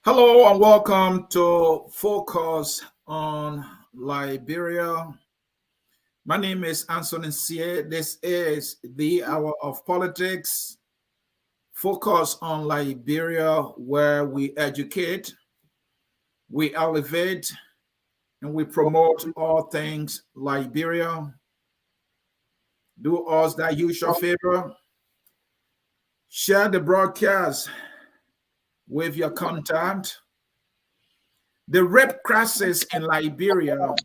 Hello and welcome to Focus on Liberia. My name is Anthony Sie. This is the Hour of Politics. Focus on Liberia, where we educate, we elevate, and we promote all things Liberia. Do us that usual favor. Share the broadcast with your contact. The rape crisis in Liberia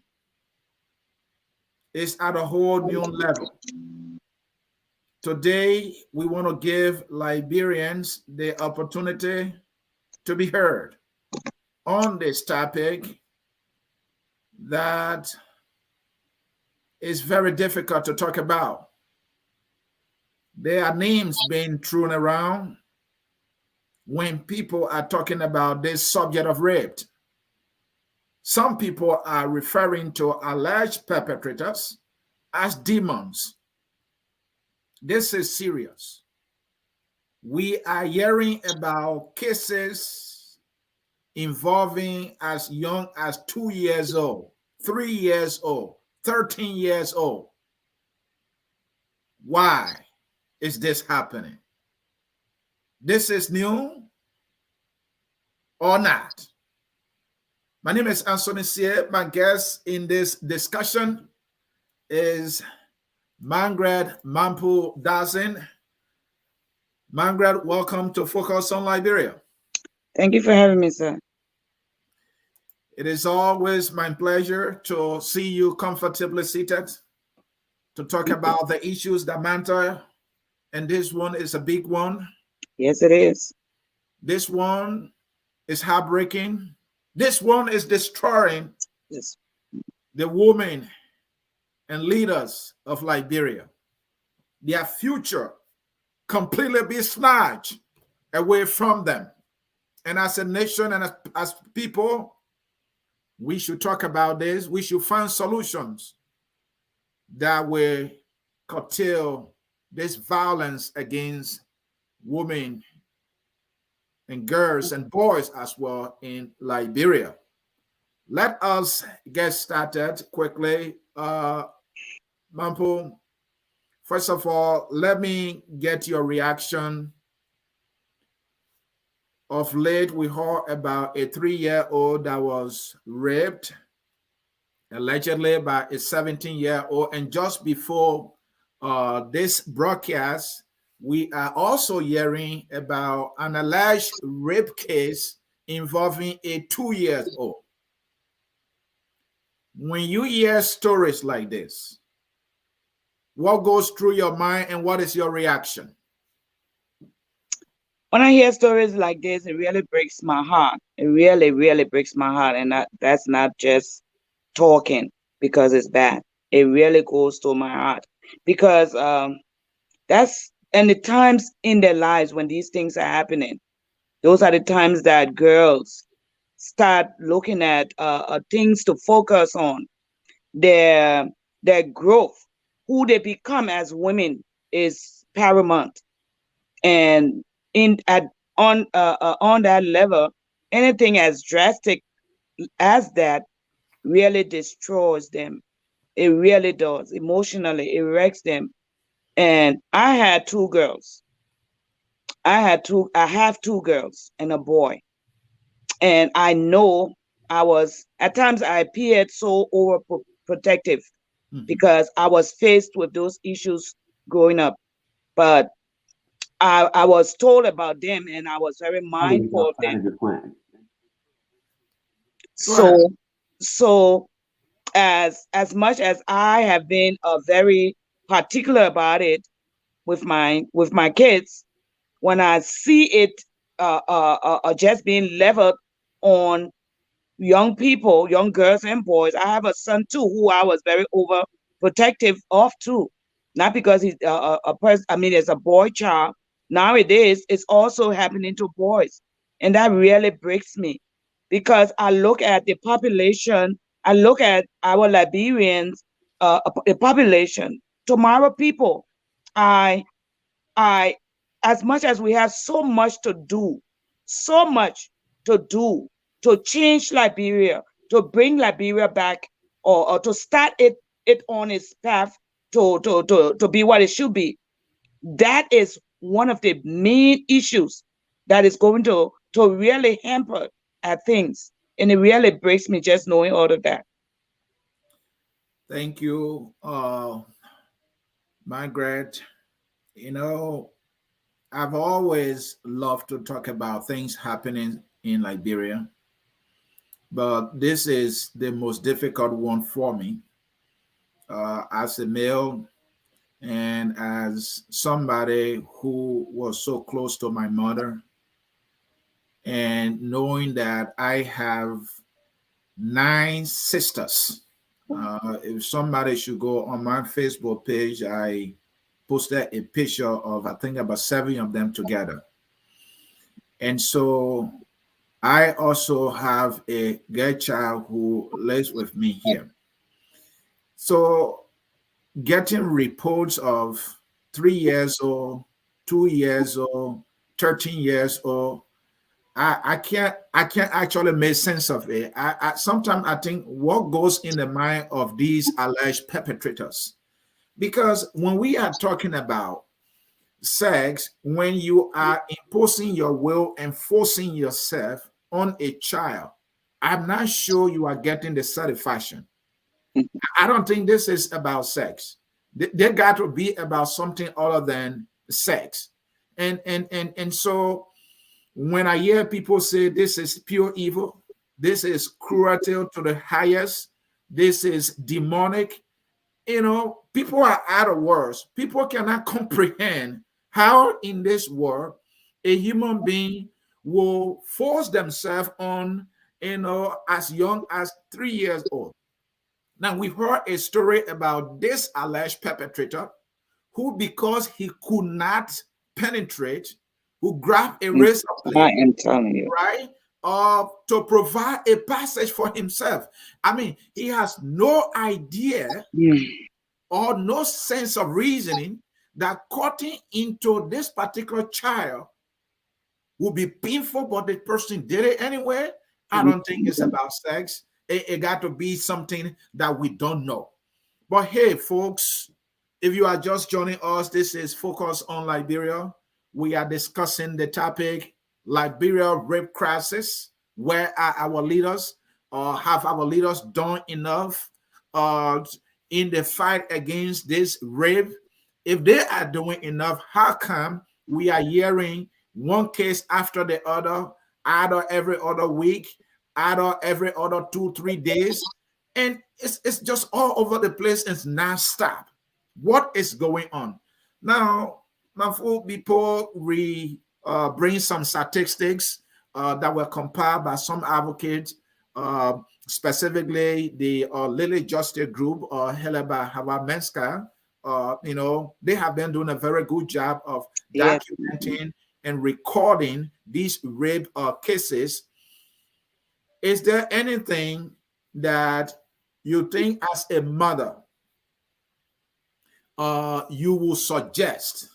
is at a whole new level. Today, we want to give Liberians the opportunity to be heard on this topic that is very difficult to talk about. There are names being thrown around when people are talking about this subject of rape. Some people are referring to alleged perpetrators as demons. This is serious. We are hearing about cases involving as young as 2 years old, 3 years old, 13 years old. Why is this happening? This is new or not? My name is Anthony Sie. My guest in this discussion is Margaret Mampu Dazin. Margaret, welcome to Focus on Liberia. Thank you for having me, sir. It is always my pleasure to see you comfortably seated to talk about the issues that matter. And this one is a big one. Yes, it is. This one is heartbreaking. This one is destroying the women and leaders of Liberia. Their future completely be snatched away from them. And as a nation and as people, we should talk about this. We should find solutions that will curtail this violence against women and girls and boys as well in Liberia. Let us get started quickly. Mampu, first of all, let me get your reaction. Of late, we heard about a 3-year-old that was raped, allegedly by a 17-year-old. And just before this broadcast, we are also hearing about an alleged rape case involving a 2-year-old. When you hear stories like this, what goes through your mind and what is your reaction? When I hear stories like this, it really breaks my heart. It really, really breaks my heart. And that's not just talking because it's bad. It really goes to my heart because that's and the times in their lives when these things are happening. Those are the times that girls start looking at things to focus on. Their growth, who they become as women, is paramount. And in at on that level, anything as drastic as that really destroys them. It really does. Emotionally, it wrecks them. And I had two girls. I have two girls and a boy. And I know at times I appeared so overprotective because I was faced with those issues growing up. But I was told about them and I was very mindful of them. So as much as I have been very particular about it with my kids, when I see it just being leveled on young people, young girls and boys. I have a son too who I was very overprotective of too, not because he's a person. I mean, as a boy child. Nowadays, it's also happening to boys, and that really breaks me because I look at the population. I look at our Liberians, the population, tomorrow people. I I as much as we have so much to do, so much to do to change Liberia, to bring Liberia back, or to start it on its path to be what it should be. That is one of the main issues that is going to really hamper at things. And it really breaks me just knowing all of that. Thank you, Margaret. You know, I've always loved to talk about things happening in Liberia, but this is the most difficult one for me as a male and as somebody who was so close to my mother, and knowing that I have 9 sisters. If somebody should go on my Facebook page, I posted a picture of, I think, about 7 of them together. And so I also have a girl child who lives with me here. So getting reports of 3 years old, 2 years old, 13 years old, I can't actually make sense of it. I sometimes I think what goes in the mind of these alleged perpetrators, because when we are talking about sex, when you are imposing your will and forcing yourself on a child, I'm not sure you are getting the satisfaction. I don't think this is about sex. They got to be about something other than sex. And so when I hear people say this is pure evil, this is cruelty to the highest, this is demonic, people are out of words. People cannot comprehend how in this world a human being will force themselves on, as young as 3 years old. Now, we've heard a story about this alleged perpetrator who, because he could not penetrate, who grabbed a razor I blade, am telling you. right, to provide a passage for himself. I mean, he has no idea or no sense of reasoning that cutting into this particular child will be painful, but the person did it anyway. I don't think it's about sex. It got to be something that we don't know. But hey, folks, if you are just joining us, this is Focus on Liberia. We are discussing the topic Liberia rape crisis. Where are our leaders? Or have our leaders done enough in the fight against this rape? If they are doing enough, how come we are hearing one case after the other, either every other week, either every other 2-3 days? And it's just all over the place. It's non-stop. What is going on now? Before we bring some statistics that were compiled by some advocates, specifically the Lily Justice Group, headed by Hawa Menska. They have been doing a very good job of documenting and recording these rape cases. Is there anything that you think as a mother you will suggest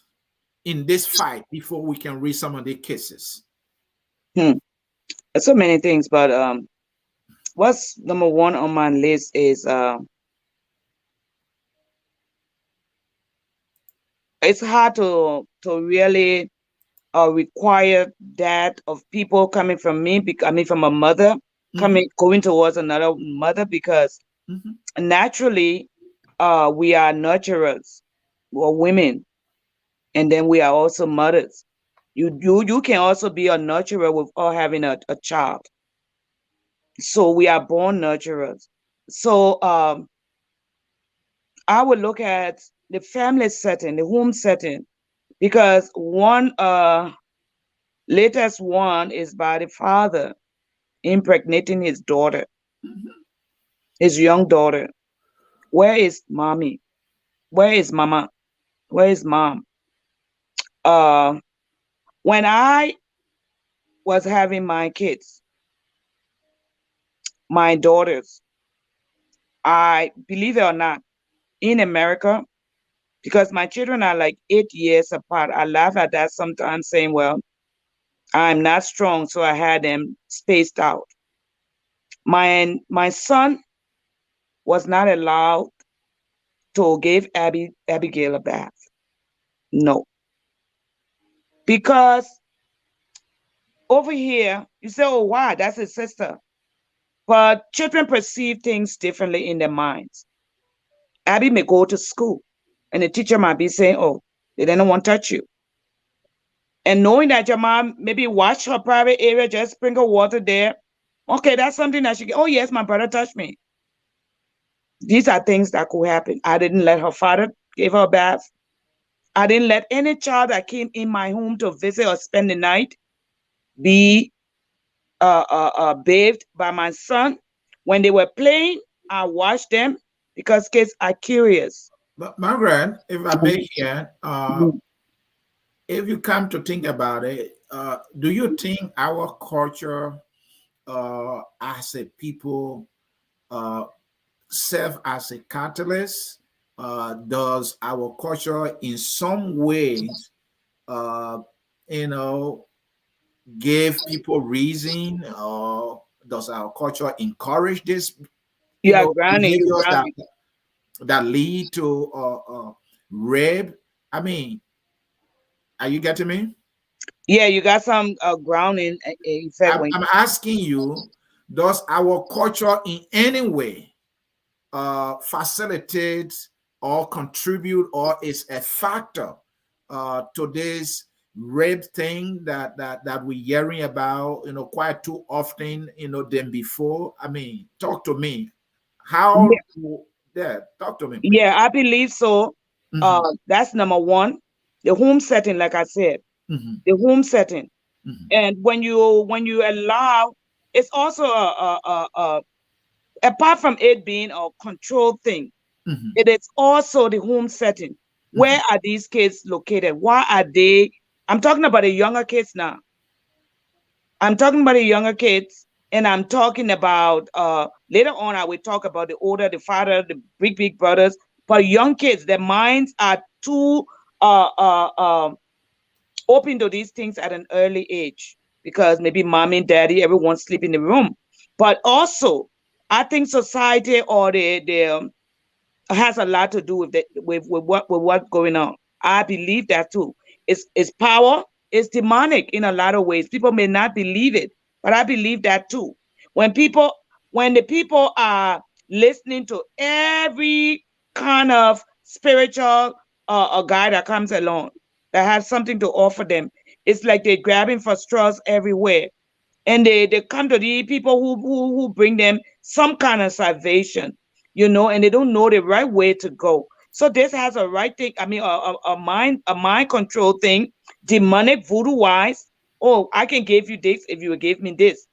in this fight before we can read some of the cases? So many things, but what's number one on my list is it's hard to really require that of people coming from me, I mean from a mother going towards another mother, because naturally we are nurturers or women, and then we are also mothers. You can also be a nurturer without having a child. So we are born nurturers. So I would look at the family setting, the home setting, because one latest one is by the father impregnating his daughter, his young daughter. Where is mommy? Where is mama? Where is mom? When I was having my kids, my daughters, I believe it or not, in America, because my children are like 8 years apart. I laugh at that sometimes, saying, well, I'm not strong, so I had them spaced out. My son was not allowed to give Abigail a bath. No, because over here you say, "Oh, why? That's his sister." But children perceive things differently in their minds. Abby may go to school, and the teacher might be saying, "Oh, they didn't want to touch you." And knowing that your mom maybe watch her private area, just sprinkle water there. Okay, that's something that she get. Oh, yes, my brother touched me. These are things that could happen. I didn't let her father give her a bath. I didn't let any child that came in my home to visit or spend the night be bathed by my son. When they were playing, I watched them because kids are curious. But Margaret, if I may here, Mhm. if you come to think about it, do you think our culture as a people uh, serve as a catalyst? Does our culture in some ways, uh, you know, give people reason, or does our culture encourage this, You are grounding, you behaviors grounding. that lead to rape? I mean, are you getting me? Yeah, you got some grounding effect when I'm asking you, does our culture in any way facilitate or contribute or is a factor to this rape thing that we're hearing about, quite too often, than before? I mean, talk to me. yeah, How? Yeah, talk to me, yeah, please. I believe so. Hmm. That's number one. The home setting, like I said, Hmm. the home setting. Hmm. And when you allow, it's also apart from it being a control thing, Hmm. it is also the home setting. Where Hmm. are these kids located? Why are they? I'm talking about the younger kids now. I'm talking about the younger kids, and I'm talking about later on. I will talk about the older, the father, the big brothers. But young kids, their minds are too uh, uh, um, open to these things at an early age because maybe mommy and daddy, everyone sleep in the room. But also, I think society or the has a lot to do with what's going on. I believe that too. It's power. It's demonic in a lot of ways. People may not believe it, but I believe that too. When people when the people are listening to every kind of spiritual a guy that comes along that has something to offer them, it's like they're grabbing for straws everywhere, and they come to the people who bring them some kind of salvation, and they don't know the right way to go. So this has a right thing. I mean, a mind control thing, demonic voodoo wise. Oh, I can give you this if you will give me this.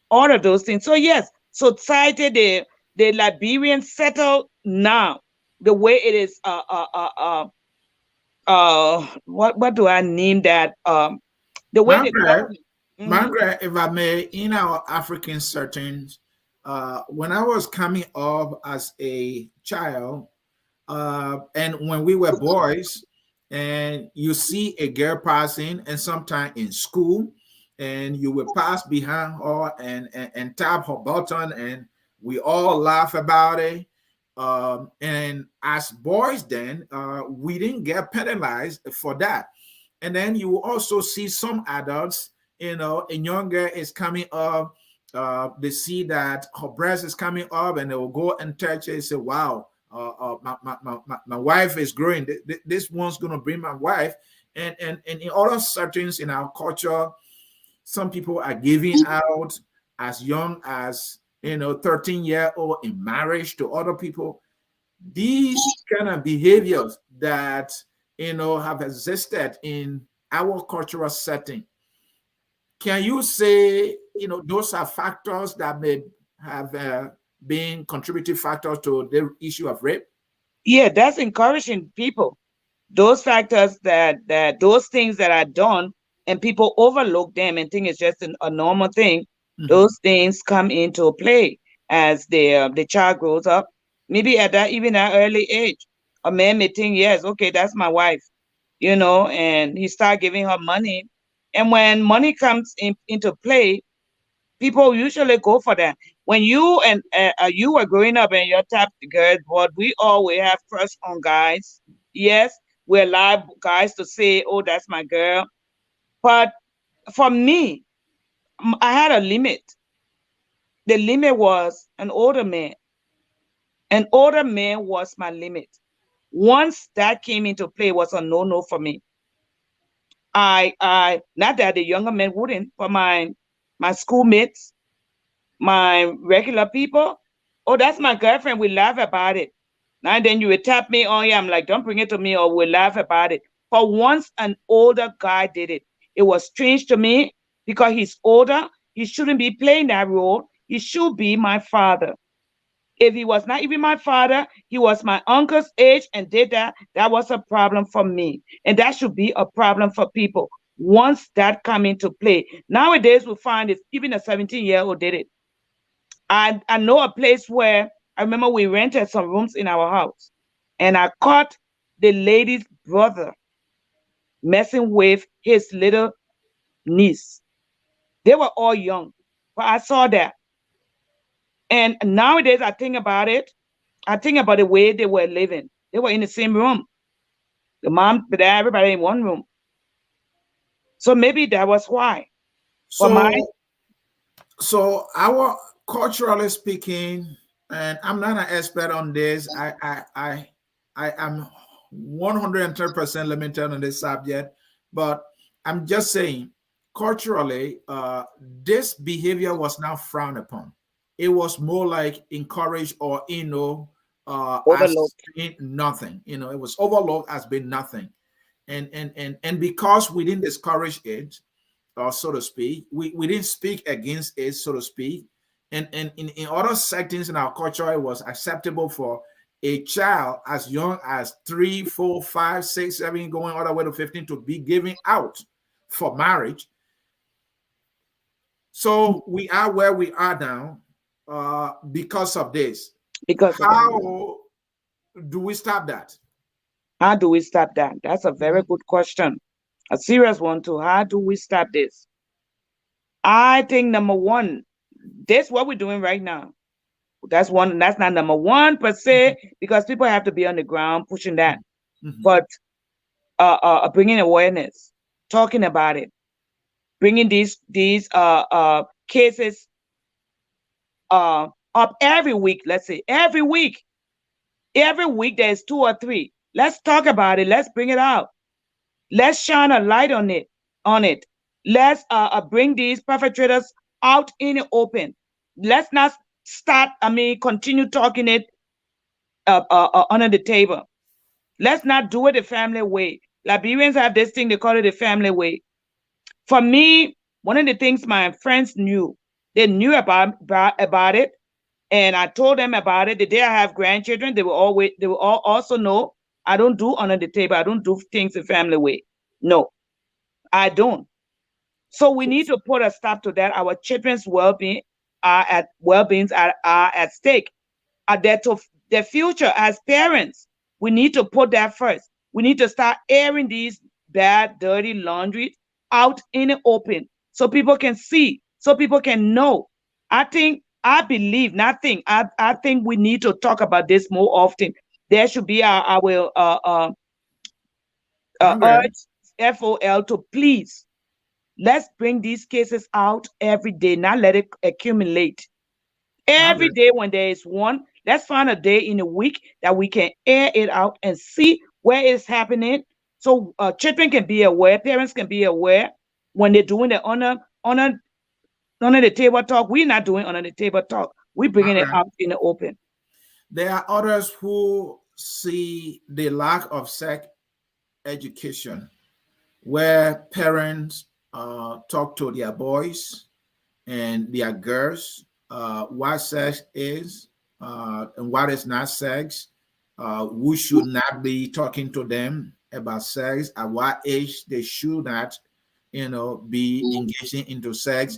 All of those things. So yes, society, the Liberian settle now the way it is. What do I name that? The way the Margaret, government. Mhm. Margaret, if I may, in our African settings, when I was coming up as a child, and when we were boys, and you see a girl passing, and sometime in school, and you will pass behind her and tap her button, and we all laugh about it. And as boys, then we didn't get penalized for that. And then you will also see some adults, a young girl is coming up, they see that her breast is coming up, and they will go and touch it and say, wow, my wife is growing. This one's going to bring my wife. And in other settings in our culture, some people are giving out as young as 13-year-old in marriage to other people. These kind of behaviors that have existed in our cultural setting, can you say those are factors that may have been contributing factors to the issue of rape? Yeah, that's encouraging people. Those factors that those things that are done and people overlook them and think it's just a normal thing. Mhm. Those things come into play as the child grows up. Maybe at that even that early age, a man may think, yes, okay, that's my wife, and he start giving her money. And when money comes into play, people usually go for that. When you and you were growing up and your type girls, but we always have crush on guys. Yes, we allow guys to say, "Oh, that's my girl." But for me, I had a limit. The limit was an older man. An older man was my limit. Once that came into play, it was a no-no for me. I not that the younger men wouldn't, but my schoolmates, my regular people, oh, that's my girlfriend. We laugh about it. Now and then you would tap me, oh yeah, I'm like, don't bring it to me, or we'll laugh about it. But once an older guy did it, it was strange to me because he's older. He shouldn't be playing that role. He should be my father. If he was not even my father, he was my uncle's age and did that, that was a problem for me. And that should be a problem for people once that come into play. Nowadays, we find if even a 17-year-old did it. I know a place where I remember we rented some rooms in our house, and I caught the lady's brother messing with his little niece. They were all young, but I saw that. And nowadays, I think about it. I think about the way they were living. They were in the same room. The mom, the dad, everybody in one room. So maybe that was why. For my So our culturally speaking, and I'm not an expert on this. I am 110% limited on this subject, but I'm just saying culturally, this behavior was not frowned upon. It was more like encouraged or as overlook. being nothing. It was overlooked as being nothing, and because we didn't discourage it, so to speak. We didn't speak against it, so to speak. And in other settings in our culture, it was acceptable for a child as young as 3, 4, 5, 6, 7, going all the way to 15 to be giving out for marriage. So we are where we are now because of this. Because of that. How do we stop that? How do we stop that? That's a very good question. A serious one too. How do we stop this? I think number one, this what we're doing right now. That's one. That's not number one per se, because people have to be on the ground pushing that. But bringing awareness, talking about it, bringing these cases up every week. Let's say every week there's 2 or 3. Let's talk about it. Let's bring it out. Let's shine a light on it. Let's bring these perpetrators out in the open. Let's not continue talking it under the table. Let's not do it the family way. Liberians have this thing, they call it the family way. For me, one of the things my friends knew, they knew about it, and I told them about it. The day I have grandchildren, they will all also know I don't do under the table. I don't do things the family way. No, I don't. So we need to put a stop to that. Our children's well-beings are at stake. To their future as parents, we need to put that first. We need to start airing these bad, dirty laundry out in the open so people can see, so people can know. I think we need to talk about this more often. There should be I will urge FOL to please, let's bring these cases out every day, not let it accumulate. Every day when there is one, let's find a day in a week that we can air it out and see where it's happening. So children can be aware, parents can be aware when they're doing the honor the table talk. We're not doing honor the table talk. We're bringing it out in the open. There are others who see the lack of sex education, where parents talk to their boys and their girls what sex is and what is not sex. We should not be talking to them about sex, at what age they should not, be engaging into sex.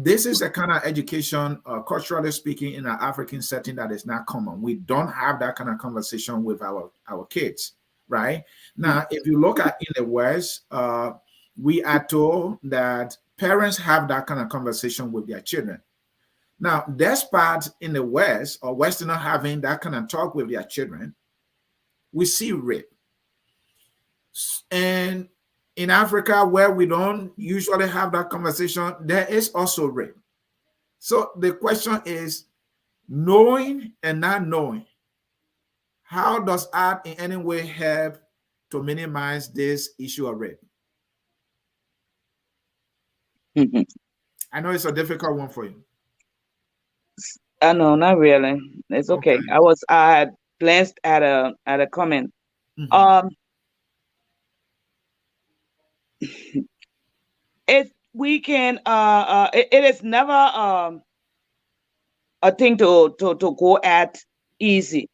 This is a kind of education, culturally speaking, in an African setting that is not common. We don't have that kind of conversation with our kids, right? Now, if you look at in the West, We are told that parents have that kind of conversation with their children. Now, despite in the West or Westerners having that kind of talk with their children, we see rape. And in Africa, where we don't usually have that conversation, there is also rape. So the question is, knowing and not knowing, how does art in any way help to minimize this issue of rape? I know it's a difficult one for you. No, not really. It's okay. I had glanced at a comment. It we can it is never a thing to go at easy.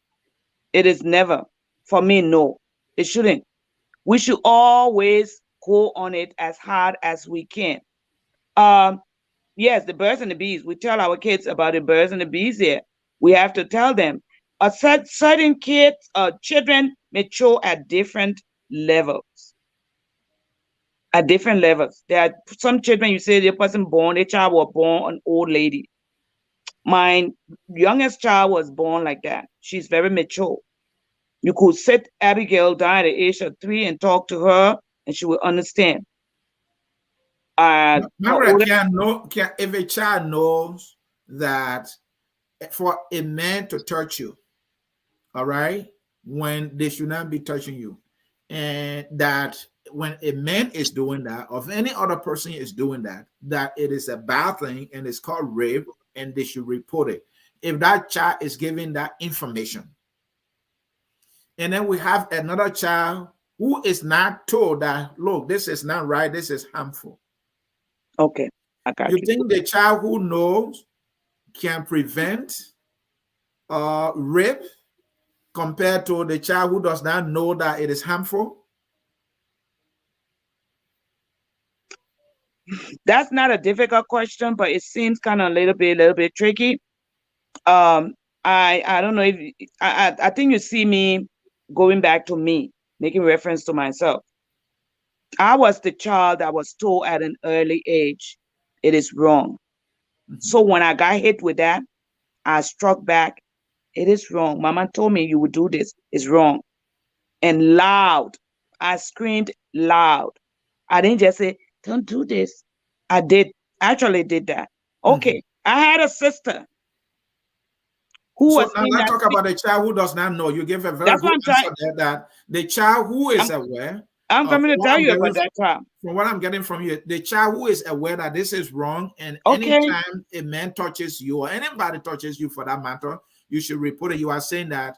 It is never. For me, no. It shouldn't. We should always go on it as hard as we can. Yes, the birds and the bees. We tell our kids about the birds and the bees here. We have to tell them. Certain kids, children mature at different levels. At different levels. There are some children, you say the person born, a child was born an old lady. My youngest child was born like that. She's very mature. You could sit Abigail down at the age of 3 and talk to her, and she will understand. If a child knows that for a man to touch you, all right, when they should not be touching you, and that when a man is doing that, or if any other person is doing that, that it is a bad thing and it's called rape, and they should report it. If that child is giving that information, and then we have another child who is not told that, look, this is not right, this is harmful. Okay. You think the child who knows can prevent rape compared to the child who does not know that it is harmful? That's not a difficult question, but it seems kind of a little bit tricky. I don't know if I think you see me going back to me, making reference to myself. I was the child that was told at an early age, it is wrong. So when I got hit with that, I struck back. It is wrong. Mama told me you would do this. It's wrong. And loud. I screamed loud. I didn't just say, don't do this. I actually did that. Okay. I had a sister who was now let's talk about the child who does not know. You give a very good answer there, that the child who is aware. I'm coming to tell you about that child. From what I'm getting from you, the child who is aware that this is wrong, and anytime a man touches you or anybody touches you for that matter, you should report it. You are saying that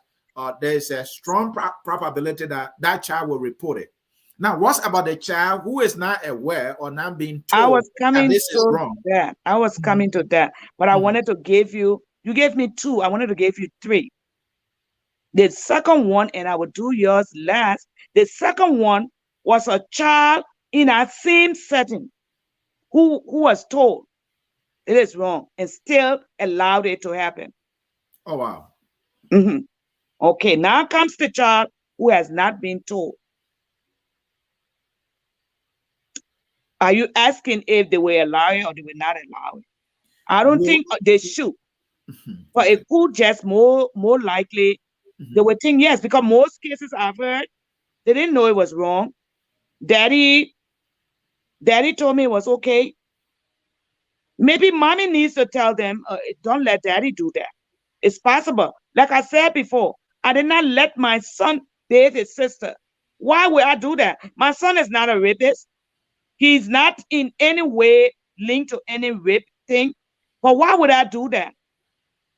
there's a strong probability that that child will report it. Now, what about the child who is not aware or not being told that this is wrong? I was coming to that, but I wanted to give you gave me 2. I wanted to give you 3. The second one, and I will do yours last. The second one was a child in that same setting who was told it is wrong and still allowed it to happen. Oh, wow. Okay, now comes the child who has not been told. Are you asking if they were allowing or they were not allowing? I don't think they should. But it could just more likely they would think yes, because most cases I've heard, they didn't know it was wrong. Daddy told me it was okay. Maybe mommy needs to tell them, don't let daddy do that. It's possible. Like I said before, I did not let my son bathe his sister. Why would I do that? My son is not a rapist. He's not in any way linked to any rape thing. But why would I do that?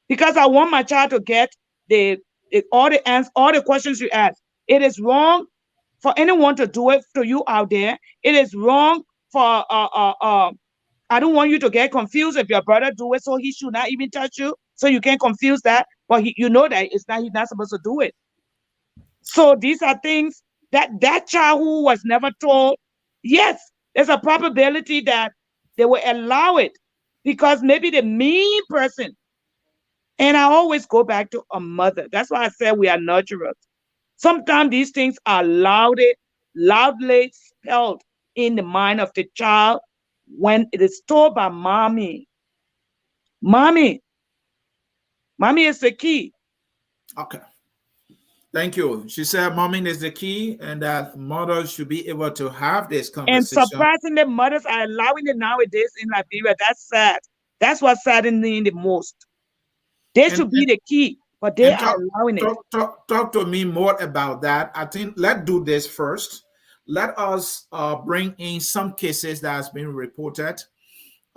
Because I want my child to get all the questions you ask. It is wrong for anyone to do it to you out there. It is wrong for I don't want you to get confused if your brother do it, so he should not even touch you. So you can't confuse that. But you know that he's not supposed to do it. So these are things that child who was never told, yes, there's a probability that they will allow it because maybe the mean person. And I always go back to a mother. That's why I said we are nurturers. Sometimes these things are loudly spelled in the mind of the child when it is told by mommy. Mommy, mommy is the key. Okay. Thank you. She said momming is the key and that mothers should be able to have this And conversation. surprisingly, mothers are allowing it nowadays in Liberia. That's sad. That's what saddens me the most. They And should be the key, but they and are allowing it. talk to me more about that. I think let's do this first. Let us bring in some cases that has been reported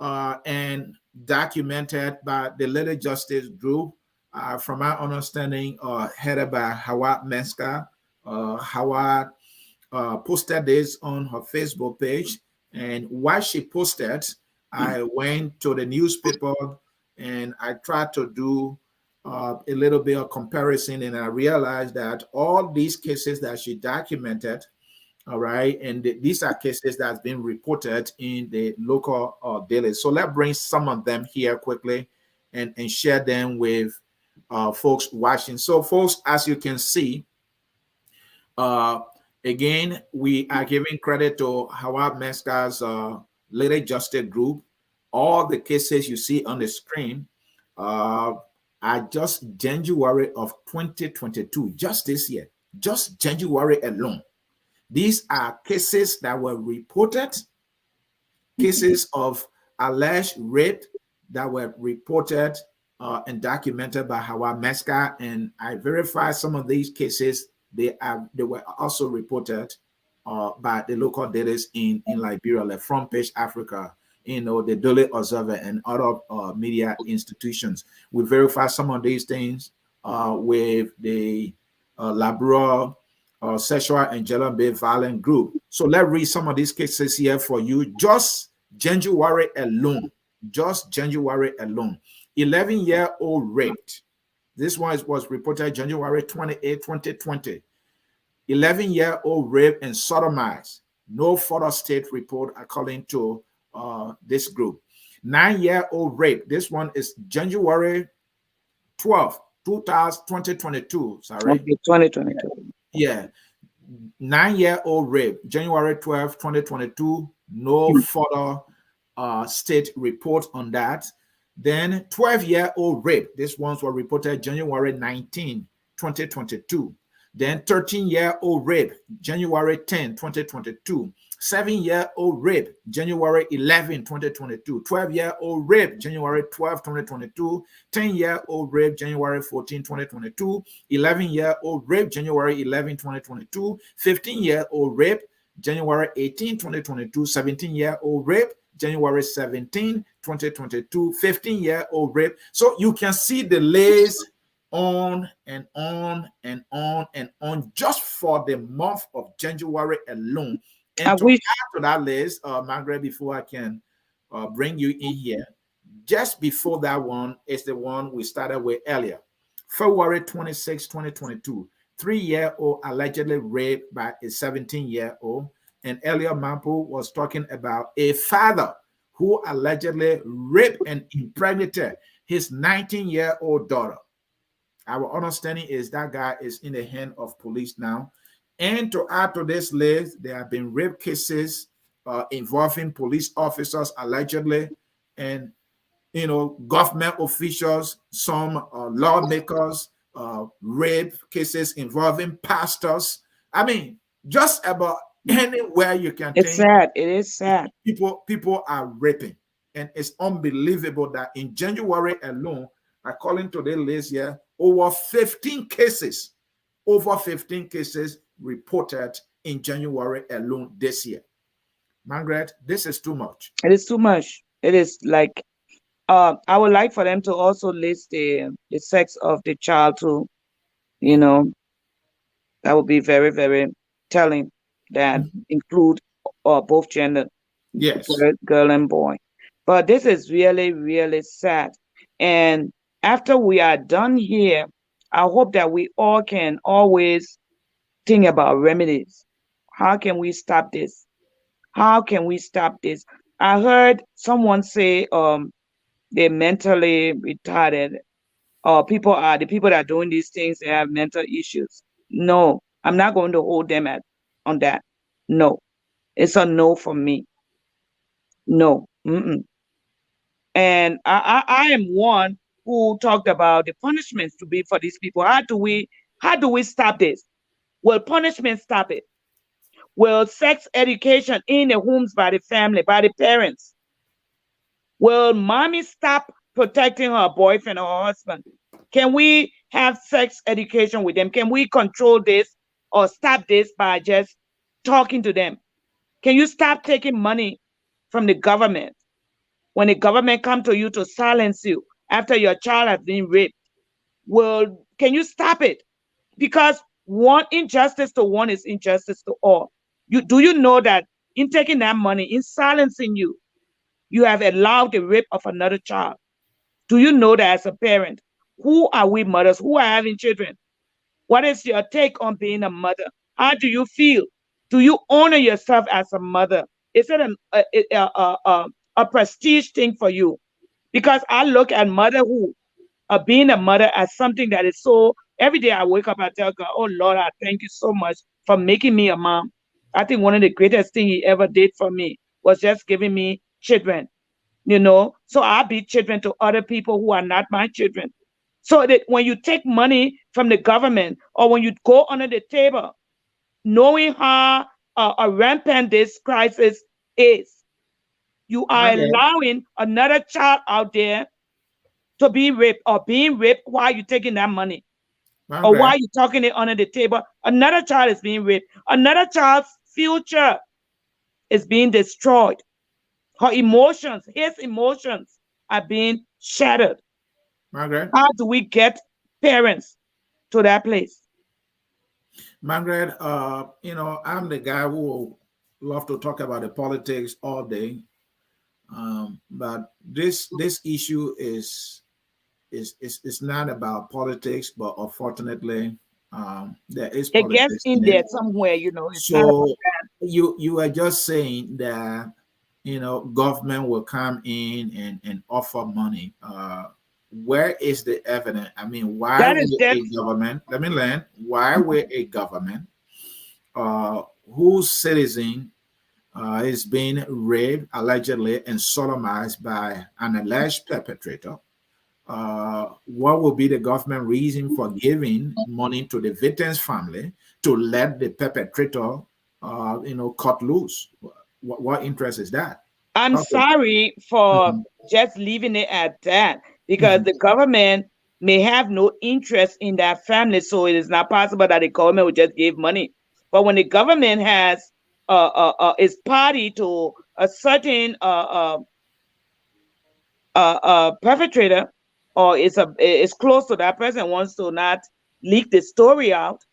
and documented by the Little Justice Group, from my understanding, headed by Howard Meska. Howard posted this on her Facebook page, and while she posted, I went to the newspaper and I tried to do a little bit of comparison, and I realized that all these cases that she documented, all right, and these are cases that's been reported in the local daily. So let's bring some of them here quickly and share them with folks watching. So folks, as you can see, uh, again, we are giving credit to Howard Meska's Lady Justice Group. All the cases you see on the screen uh, are just January of 2022, just this year, just January alone. These are cases that were reported, cases of alleged rape that were reported and documented by Hawa Meska, and I verified some of these cases. They were also reported by the local dailies in Liberia, like Front Page Africa, the Daily Observer, and other media institutions. We verified some of these things with the Liberia sexual and gender-based violent group. So let's read some of these cases here for you. Just January alone, 11-year-old raped. This one was reported January 28, 2020. 11-year-old raped and sodomized. No further state report according to this group. 9-year-old rape. This one is January 12, 2022. Sorry. Okay, 2022. Yeah. 9-year-old rape, January 12, 2022. No further state report on that. Then 12-year-old rape. These ones were reported January 19, 2022. Then 13-year-old rape, January 10, 2022. 7-year-old rape, January 11, 2022. 12-year-old rape, January 12, 2022. 10-year-old rape, January 14, 2022. 11-year-old rape, January 11, 2022. 15-year-old rape, January 18, 2022. 17-year-old rape, January 17, 2022. 15-year-old rape. So you can see the list on and on and on and on just for the month of January alone. And add to that list, Margaret, before I can bring you in here, just before that one is the one we started with earlier. February 26, 2022, 3-year-old allegedly raped by a 17-year-old. And earlier, Mampu was talking about a father who allegedly raped and impregnated his 19-year-old daughter. Our understanding is that guy is in the hand of police now. And to add to this list, there have been rape cases involving police officers allegedly, and government officials, some lawmakers, rape cases involving pastors. I mean, just about anywhere you can think. It's sad. It is sad. People are raping, and it's unbelievable that in January alone, according to the list here, over 15 cases reported in January alone this year. Margaret, this is too much. It is too much. It is like, I would like for them to also list the sex of the child too. That would be very, very telling. That include both gender, yes, girl and boy. But this is really, really sad. And after we are done here, I hope that we all can always think about remedies. How can we stop this? How can we stop this? I heard someone say they're mentally retarded, or the people that are doing these things, they have mental issues. No, I'm not going to hold them on that. No. It's a no for me. No. Mm-mm. And I am one who talked about the punishments to be for these people. How do we stop this? Will punishment stop it? Will sex education in the homes by the family, by the parents? Will mommy stop protecting her boyfriend or her husband? Can we have sex education with them? Can we control this or stop this by just talking to them? Can you stop taking money from the government when the government come to you to silence you after your child has been raped? Well, can you stop it? Because one injustice to one is injustice to all. Do you know that in taking that money, in silencing you, you have allowed the rape of another child? Do you know that as a parent, who are we mothers who are having children? What is your take on being a mother? How do you feel? Do you honor yourself as a mother? Is it a prestige thing for you? Because I look at motherhood, being a mother, as something that is so. Every day I wake up, I tell God, "Oh Lord, I thank you so much for making me a mom." I think one of the greatest things He ever did for me was just giving me children. So I be children to other people who are not my children. So that when you take money from the government or when you go under the table, knowing how rampant this crisis is, you are Margaret, allowing another child out there to be raped or being raped while you're taking that money or while Margaret, you're talking it under the table. Another child is being raped. Another child's future is being destroyed. Her emotions, his emotions are being shattered. Margaret, How do we get parents to that place? Margaret. I'm the guy who love to talk about the politics all day. But this issue is not about politics, but unfortunately, there is It gets politics in in there it. somewhere, it's not about So you are just saying that government will come in and offer money. Where is the evidence? I mean, why that is will that a government? Let me learn. Why will a government whose citizen is being raped allegedly and sodomized by an alleged perpetrator? What will be the government reason for giving money to the victim's family to let the perpetrator, cut loose? What interest is that? I'm Okay. sorry for Mhm. just leaving it at that because Mhm. the government may have no interest in that family, so it is not possible that the government would just give money. But when the government has is party to a certain perpetrator or is close to that person, wants to not leak the story out,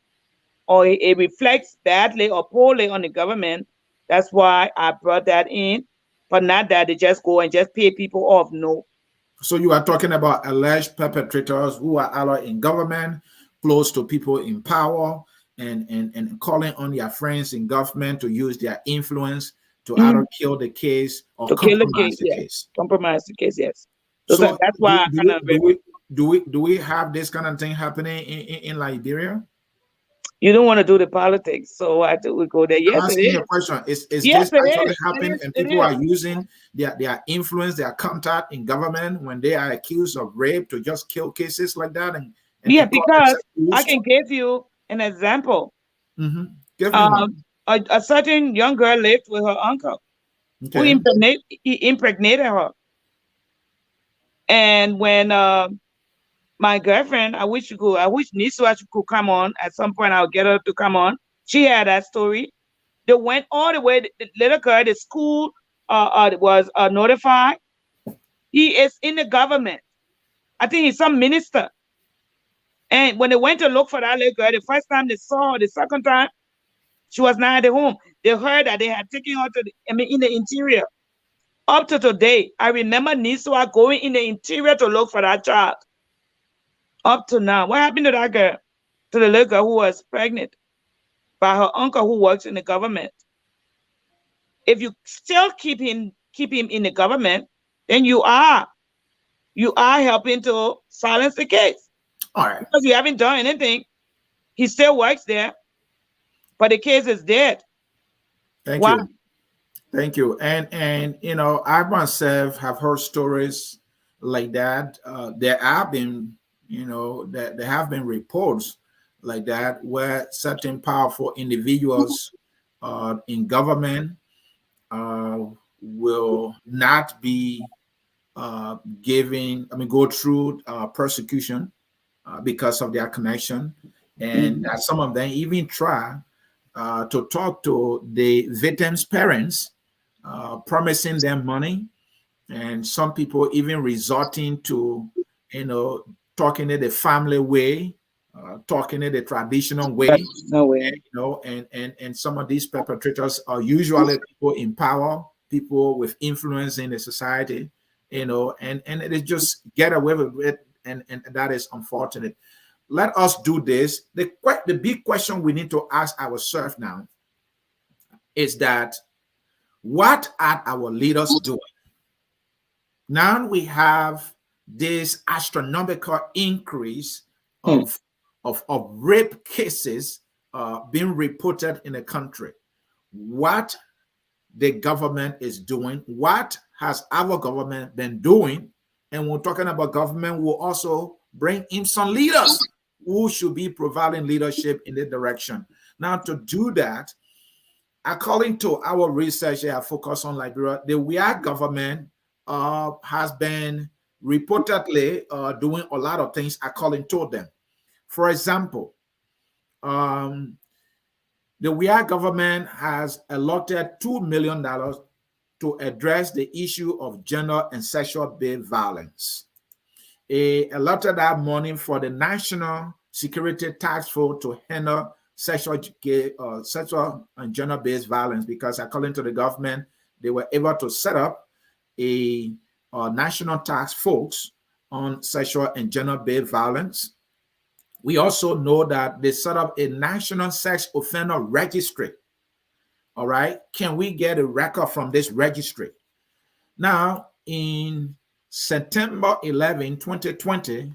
or it reflects badly or poorly on the government. That's why I brought that in, but not that they just go and just pay people off. No. So you are talking about alleged perpetrators who are allied in government, close to people in power, and calling on their friends in government to use their influence to either Mhm. kill the case or To kill the compromise case, the yes. case. Compromise the case, yes. So That's do, why I do, kind we, of do we do we have this kind of thing happening in Liberia? you don't want to do the politics, so why do we go there? I'm Yes, it asking you is. a question. Is Yes, this it actually is. It happening is. and It people are is. using their influence, their contact in government when they are accused of rape to just kill cases like that Yeah, and cut because themselves I loose? can give you an example. Give me one. A certain young girl lived with her uncle who Okay. impregnated her. And when my girlfriend, I wish Niswa could come on at some point. I'll get her to come on. She had that story. They went all the way. The little girl, the school was notified. He is in the government. I think he's some minister. And when they went to look for that little girl, the first time they saw her, the second time, she was not at the home. They heard that they had taken her in the interior. Up to today, I remember Niswa going in the interior to look for that child. Up to now, what happened to that girl? To the little girl who was pregnant by her uncle who works in the government. If you still keep him in the government, then you are helping to silence the case All right. because you haven't done anything. He still works there, but the case is dead. Thank Why? you. Thank you. And you know, I myself have heard stories like that. There have been, you know, that there have been reports like that where certain powerful individuals in government uh, will not be go through persecution because of their connection, and that some of them even try to talk to the victims' parents, promising them money, and some people even resorting to, you know, talking it the family way, talking it the traditional But way, no way. you know, and some of these perpetrators are usually people in power, people with influence in the society, you know, and they just get away with it, and that is unfortunate. Let us do this. The big question we need to ask ourselves now is that what are our leaders doing? Now we have this astronomical increase Hmm. of rape cases being reported in the country. What the government is doing, what has our government been doing? And when we're talking about government, we'll also bring in some leaders who should be providing leadership in the direction. Now, to do that, according to our research here, focus on Liberia, the WIA government has been reportedly doing a lot of things according to them. For example, um, the WIA government has allotted $2 million to address the issue of gender and sexual-based violence. It allotted that money for the National Security Task Force to handle sexual and gender-based violence, because according to the government, they were able to set up a national task force on sexual and gender-based violence. We also know that they set up a national sex offender registry. All right. Can we get a record from this registry? Now, in September 11, 2020,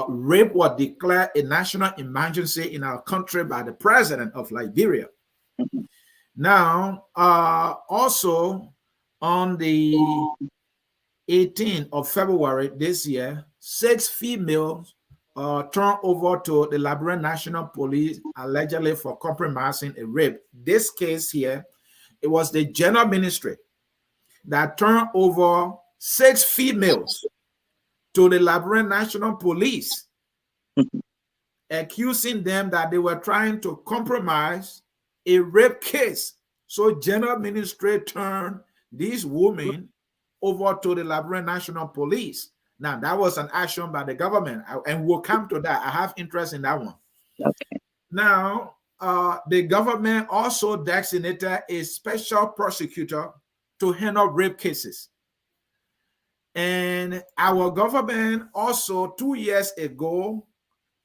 rape was declared a national emergency in our country by the president of Liberia. Now, also on the 18th of February this year, 6 females turned over to the Liberian National Police allegedly for compromising a rape. This case here, it was the General Ministry that turned over 6 females to the Liberian National Police, accusing them that they were trying to compromise a rape case. So General Ministry turned these women over to the Liberian National Police. Now, that was an action by the government, and we'll come to that. I have interest in that one. Okay. Now, the government also designated a special prosecutor to handle rape cases. And our government also 2 years ago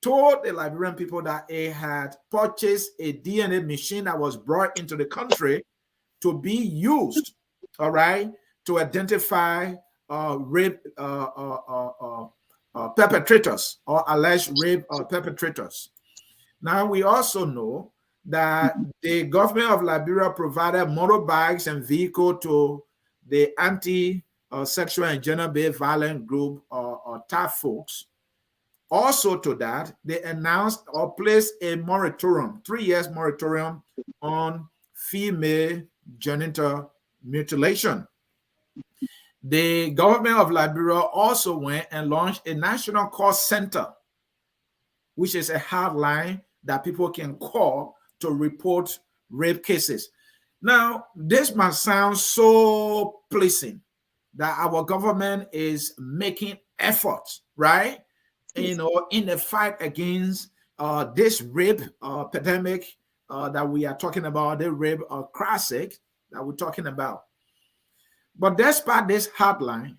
told the Liberian people that it had purchased a DNA machine that was brought into the country to be used, all right, to identify rape perpetrators or alleged rape perpetrators. Now, we also know that the government of Liberia provided motorbikes and vehicles to the anti-sexual and gender-based violence group or TAF folks. Also to that, they announced or placed a moratorium, 3 years moratorium on female genital mutilation. The government of Liberia also went and launched a national call center, which is a hotline that people can call to report rape cases. Now, this must sound so pleasing that our government is making efforts, right? You know, in the fight against this rape epidemic that we are talking about, the rape crisis that we're talking about. But despite this hotline,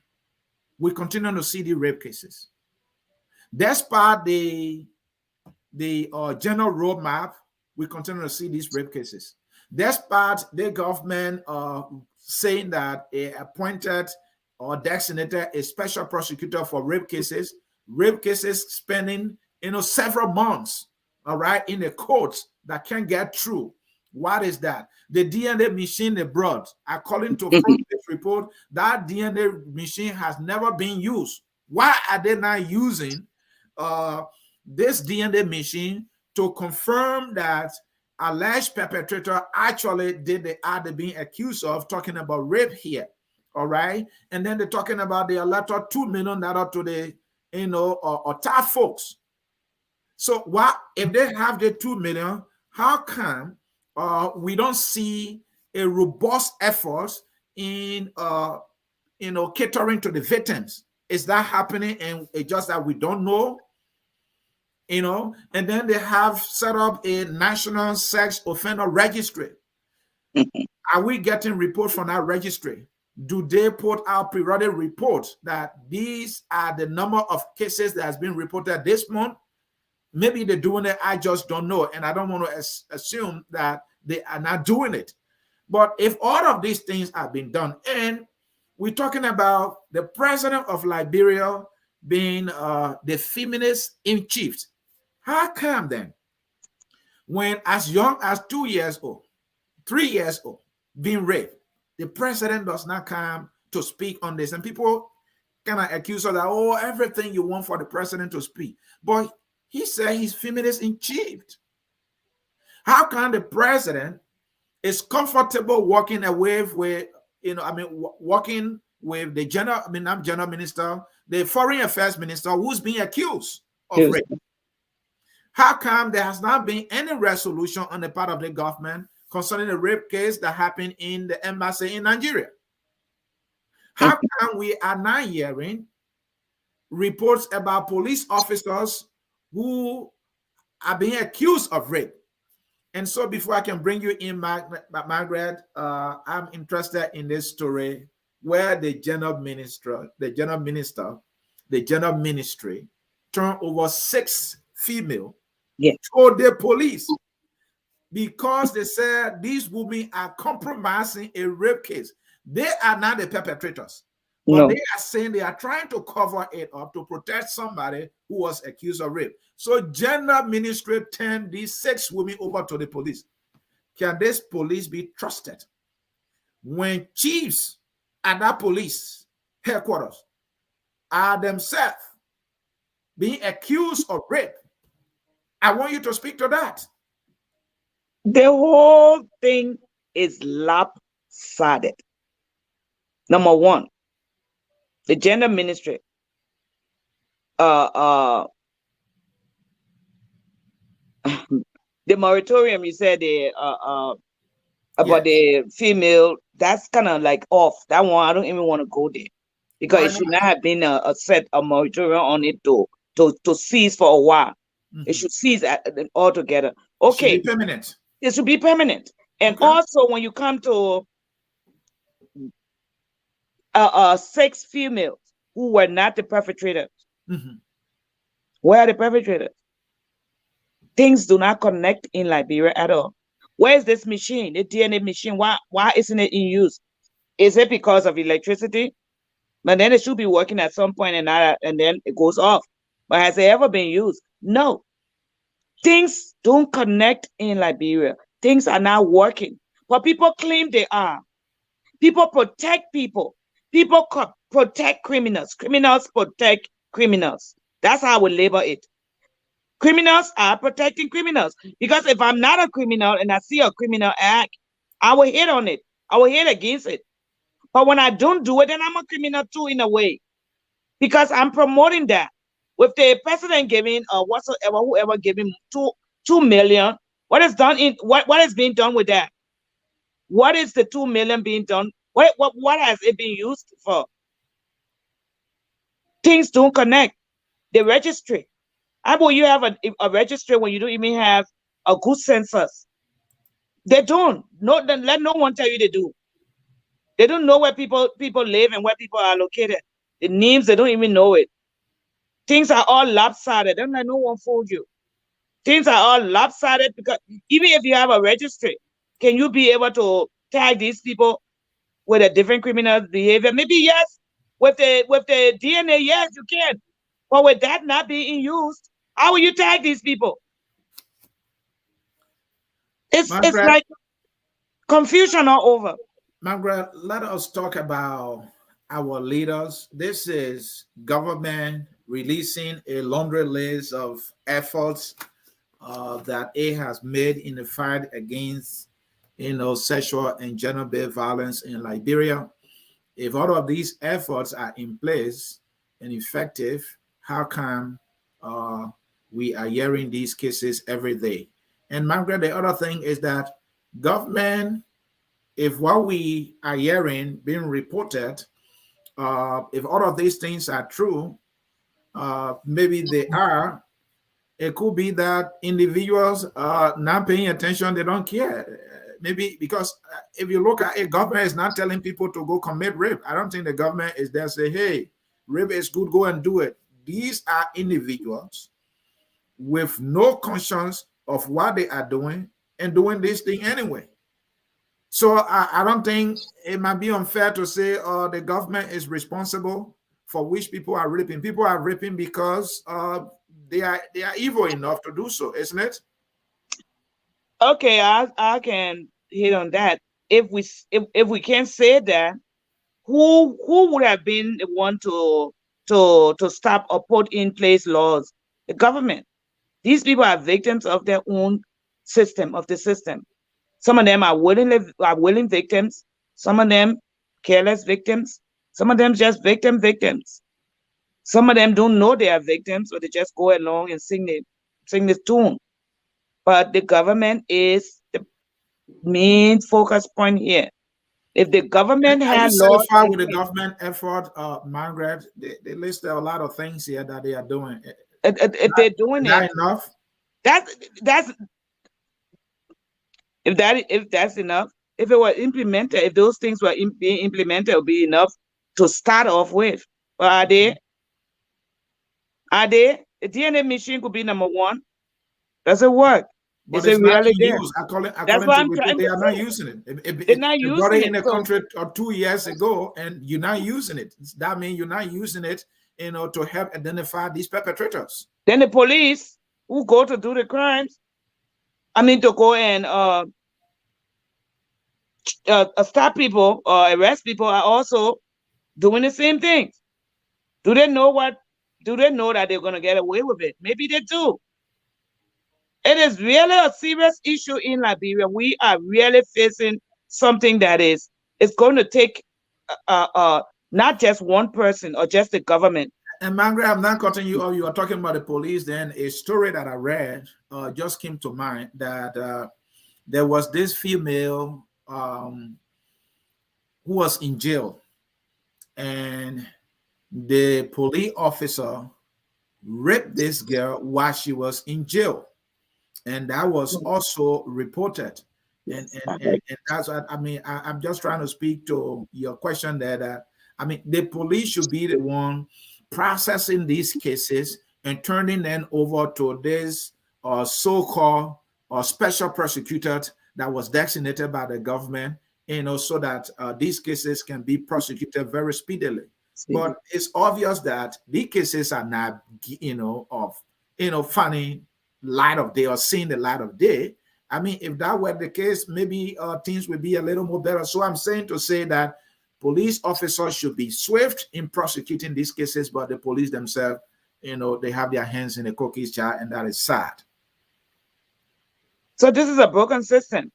we continue to see the rape cases. Despite the general roadmap, we continue to see these rape cases. Despite the government saying that it appointed or designated a special prosecutor for rape cases spending several months, all right, in the courts that can't get through. What is that? The DNA machine they brought, according to Front's report, that DNA machine has never been used. Why are they not using this DNA machine to confirm that alleged perpetrator actually did the act they're being accused of, talking about rape here? All right. And then they're talking about the latter $2 million to the, or tough folks. So what if they have the 2 million? How come we don't see a robust effort in catering to the victims? Is that happening? And it's just that we don't know, And then they have set up a national sex offender registry. Are we getting reports from that registry? Do they put out periodic reports that these are the number of cases that has been reported this month? Maybe they're doing it, I just don't know. And I don't want to assume that they are not doing it. But if all of these things have been done, and we're talking about the president of Liberia being the feminist in chief, how come then, when as young as 2 years old, 3 years old, being raped, the president does not come to speak on this? And people kind of accuse her that, oh, everything you want for the president to speak. But he said he's feminist in chief. How can the president is comfortable walking away with, walking with the general minister, the foreign affairs minister, who's being accused of rape? How come there has not been any resolution on the part of the government concerning the rape case that happened in the embassy in Nigeria? How come we are not hearing reports about police officers who are being accused of rape? And so before I can bring you in, Margaret, I'm interested in this story where the general ministry turned over 6 female to the police because they said these women are compromising a rape case. They are not the perpetrators, but they are saying they are trying to cover it up to protect somebody who was accused of rape. So general ministry turned these 6 women over to the police. Can this police be trusted when chiefs at that police headquarters are themselves being accused of rape? I want you to speak to that. The whole thing is lopsided. Number one, the gender ministry the moratorium you said about the female, that's kind of like off. That one I don't even want to go there because it should not have been a set a moratorium on it to cease for a while. It should cease altogether. Okay, it should be permanent. It should be permanent. And also when you come to 6 females who were not the perpetrators, where are the perpetrators? Things do not connect in Liberia at all. Where is this machine, the DNA machine? Why isn't it in use? Is it because of electricity? But then it should be working at some point and then it goes off. But has it ever been used? No. Things don't connect in Liberia. Things are not working. But people claim they are. People protect people. People protect criminals. Criminals protect criminals. That's how we label it. Criminals are protecting criminals. Because if I'm not a criminal and I see a criminal act, I will hit on it. I will hit against it. But when I don't do it, then I'm a criminal too in a way. Because I'm promoting that. With the president giving whoever giving 2 million, what is done in what is being done with that? What is the 2 million being done? What has it been used for? Things don't connect. The registry. How about you have a registry when you don't even have a good census? They don't. Let no one tell you they do. They don't know where people live and where people are located. The names, they don't even know it. Things are all lopsided. Don't let no one fool you. Things are all lopsided because even if you have a registry, can you be able to tag these people with a different criminal behavior? Maybe yes. With the DNA, yes, you can. But with that not being used, how will you tag these people? It's like Confusion all over. Margaret, let us talk about our leaders. This is government releasing a laundry list of efforts that it has made in the fight against, sexual and gender-based violence in Liberia. If all of these efforts are in place and effective, how come uh, we are hearing these cases every day? And Margaret, the other thing is that government, if what we are hearing being reported, if all of these things are true, maybe they are, it could be that individuals are not paying attention, they don't care. Maybe because if you look at it, government is not telling people to go commit rape. I don't think the government is there say, hey, rape is good, go and do it. These are individuals with no conscience of what they are doing and doing this thing anyway. So I don't think it might be unfair to say the government is responsible for which people are raping. People are raping because they are evil enough to do so, isn't it? Okay, I can hit on that. If we can't say that, who would have been the one to stop or put in place laws? The government. These people are victims of their own system, of the system. Some of them are willing victims. Some of them careless victims. Some of them just victims. Some of them don't know they are victims, or they just go along and sing this tune. But the government is the main focus point here. If the government Are you had laws satisfied in with the place, government effort, Margaret? They listed a lot of things here that they are doing. if they're doing Is it, that enough? that's if that's enough. If it were implemented, if those things were being implemented, it would be enough to start off with. But are they? Are they? The DNA machine could be number one. Does it work? But Is it it's not really in there? use. That's According what to I'm report, trying they to are not say. using it. They're not They brought it using in it. the So country 2 years ago, and you're not using it. That means you're not using it, to help identify these perpetrators. then the police who go to do the crimes, I mean to go and stop people or arrest people, are also doing the same things. Do they know what? Do they know that they're going to get away with it? Maybe they do. It is really a serious issue in Liberia. We are really facing something that is it's going to take not just one person or just the government. And Margaret, I'm not cutting you off. You are talking about the police. Then a story that I read just came to mind that there was this female who was in jail, and the police officer raped this girl while she was in jail, and that was also reported. And Yes, and that's what I mean. I'm just trying to speak to your question that I mean the police should be the one processing these cases and turning them over to this so-called special prosecutor that was designated by the government, so that these cases can be prosecuted very speedily. But it's obvious that these cases are not, funny light of day or seeing the light of day. I mean, if that were the case, maybe things would be a little more better. So I'm saying to say that police officers should be swift in prosecuting these cases, but the police themselves, they have their hands in the cookies jar, and that is sad. so this is a broken system.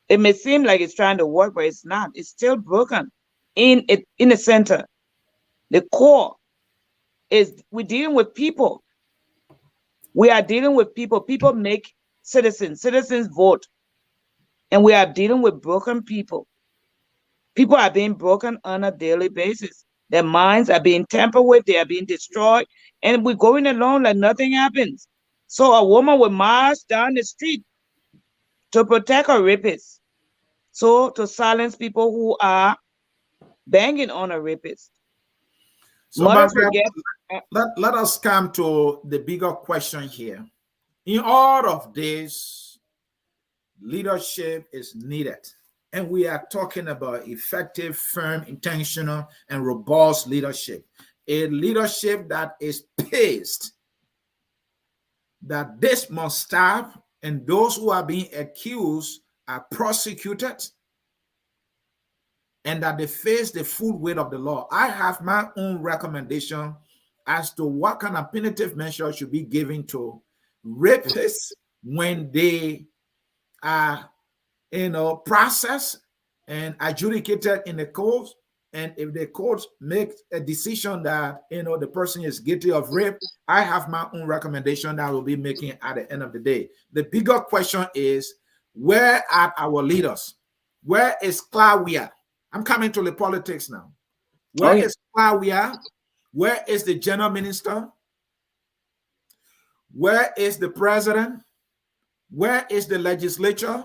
It may seem like it's trying to work, but it's not. It's still broken. In the center, the core is we're dealing with people. We are dealing with people. People make citizens. Citizens vote. And we are dealing with broken people. People are being broken on a daily basis. Their minds are being tampered with. They are being destroyed. And we're going along like nothing happens. So a woman will march down the street to protect her rapist. So to silence people who are banging on a rapist. So, Mothers will Margaret, get let us come to the bigger question here. In all of this, leadership is needed. And we are talking about effective, firm, intentional, and robust leadership. A leadership that is paced, that this must stop, and those who are being accused are prosecuted and that they face the full weight of the law. I have my own recommendation as to what kind of punitive measure should be given to rapists when they are, processed and adjudicated in the court. And if the court makes a decision that, the person is guilty of rape, I have my own recommendation that I will be making at the end of the day. The bigger question is, where are our leaders? Where is Claudia? I'm coming to the politics now. Where is Claudia? Where is the general minister? Where is the president? Where is the legislature?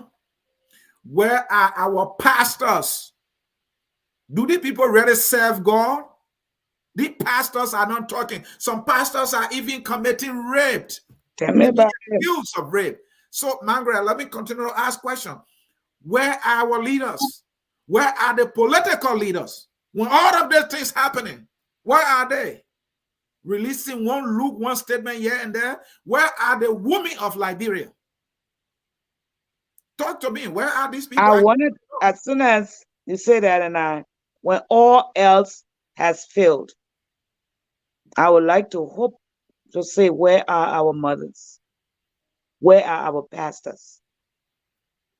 Where are our pastors? Do the people really serve God? The pastors are not talking. Some pastors are even committing rape. Tell me about use of rape. So, Margaret, let me continue to ask questions. Where are our leaders? Where are the political leaders? When all of these things happening, where are they? Releasing one statement here and there. Where are the women of Liberia? Talk to me. Where are these people? I wanted, as soon as you say that, and when all else has failed, I would like to hope to say, where are our mothers? Where are our pastors?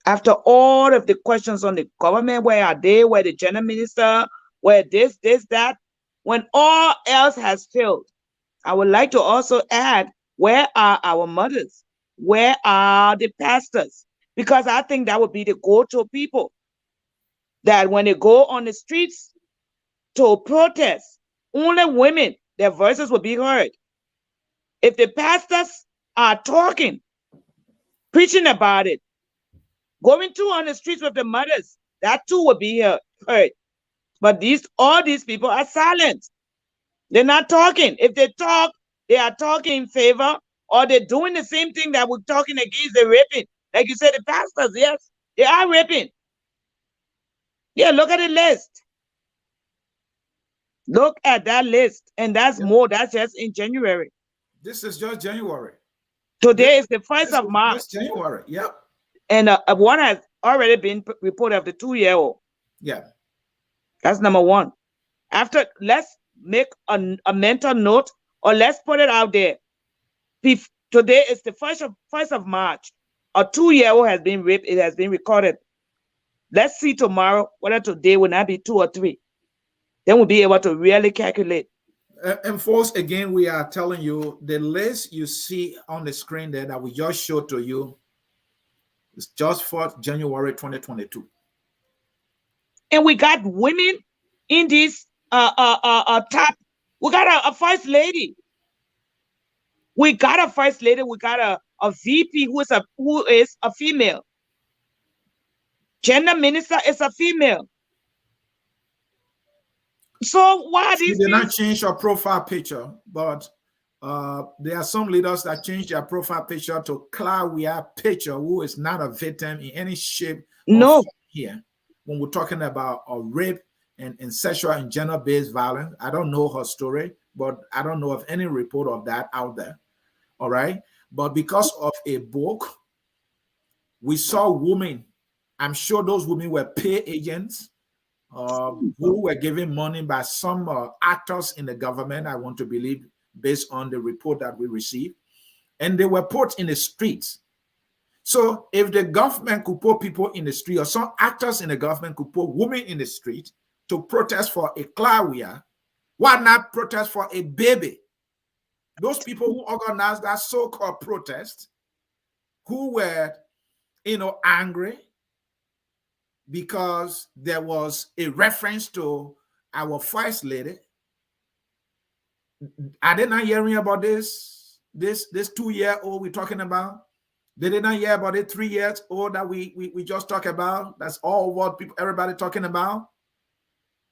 After all of the questions on the government, where are they? Where the general minister? Where this, that? When all else has failed, I would like to also add, where are our mothers? Where are the pastors? Because I think that would be the go-to people. That when they go on the streets to protest, only women, their voices will be heard. If the pastors are talking, preaching about it, going to on the streets with the mothers, that too will be heard. But all these people are silent. They're not talking. If they talk, they are talking in favor, or they're doing the same thing that we're talking against the raping. Like you said, the pastors, yes, they are raping. Yeah, look at the list. Look at that list. And that's more. That's just in January. This is just January. Today is the 1st of March. Just January, yep. And one has already been reported of the 2-year-old. Yeah. That's number one. After, let's make a mental note, or let's put it out there. Today is the 1st of March. A 2-year-old has been raped. It has been recorded. Let's see tomorrow whether today will not be 2 or 3. Then we'll be able to really calculate. And folks, again, we are telling you the list you see on the screen there that we just showed to you is just for January 2022. And we got women in this top. We got a first lady. We got a first lady. We got a VP who is a female. Gender minister is a female. So why these? They did not change your profile picture, but there are some leaders that change their profile picture to Claudia picture, who is not a victim in any shape or form here. When we're talking about a rape and sexual and gender-based violence, I don't know her story, but I don't know of any report of that out there. All right. But because of a book, we saw women. I'm sure those women were pay agents who were given money by some actors in the government, I want to believe, based on the report that we received. And they were put in the streets. So if the government could put people in the street, or some actors in the government could put women in the street to protest for a Claudia, why not protest for a baby? Those people who organized that so-called protest, who were, angry because there was a reference to our first lady. Are they not hearing about this 2-year-old we're talking about? They did not hear about it 3 years old that we just talked about. That's all what everybody talking about.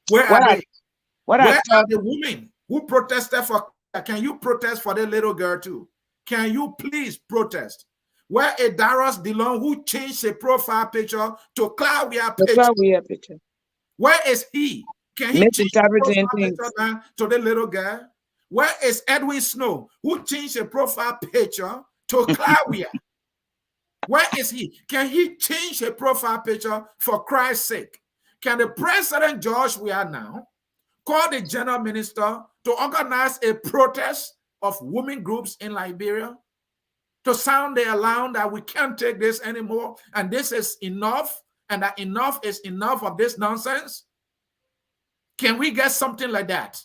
Where are they? Where are the women who protested for? Can you protest for the little girl too? Can you please protest? Where is Darius Dillon, who changed his profile picture to Claudia picture? Where is he? Can he change his profile picture to the little girl? Where is Edwin Snow, who changed his profile picture to Claudia? Where is he? Can he change a profile picture for Christ's sake? Can the president George we are now call the general minister to organize a protest of women groups in Liberia to sound the alarm that we can't take this anymore and this is enough and that enough is enough of this nonsense? Can we get something like that?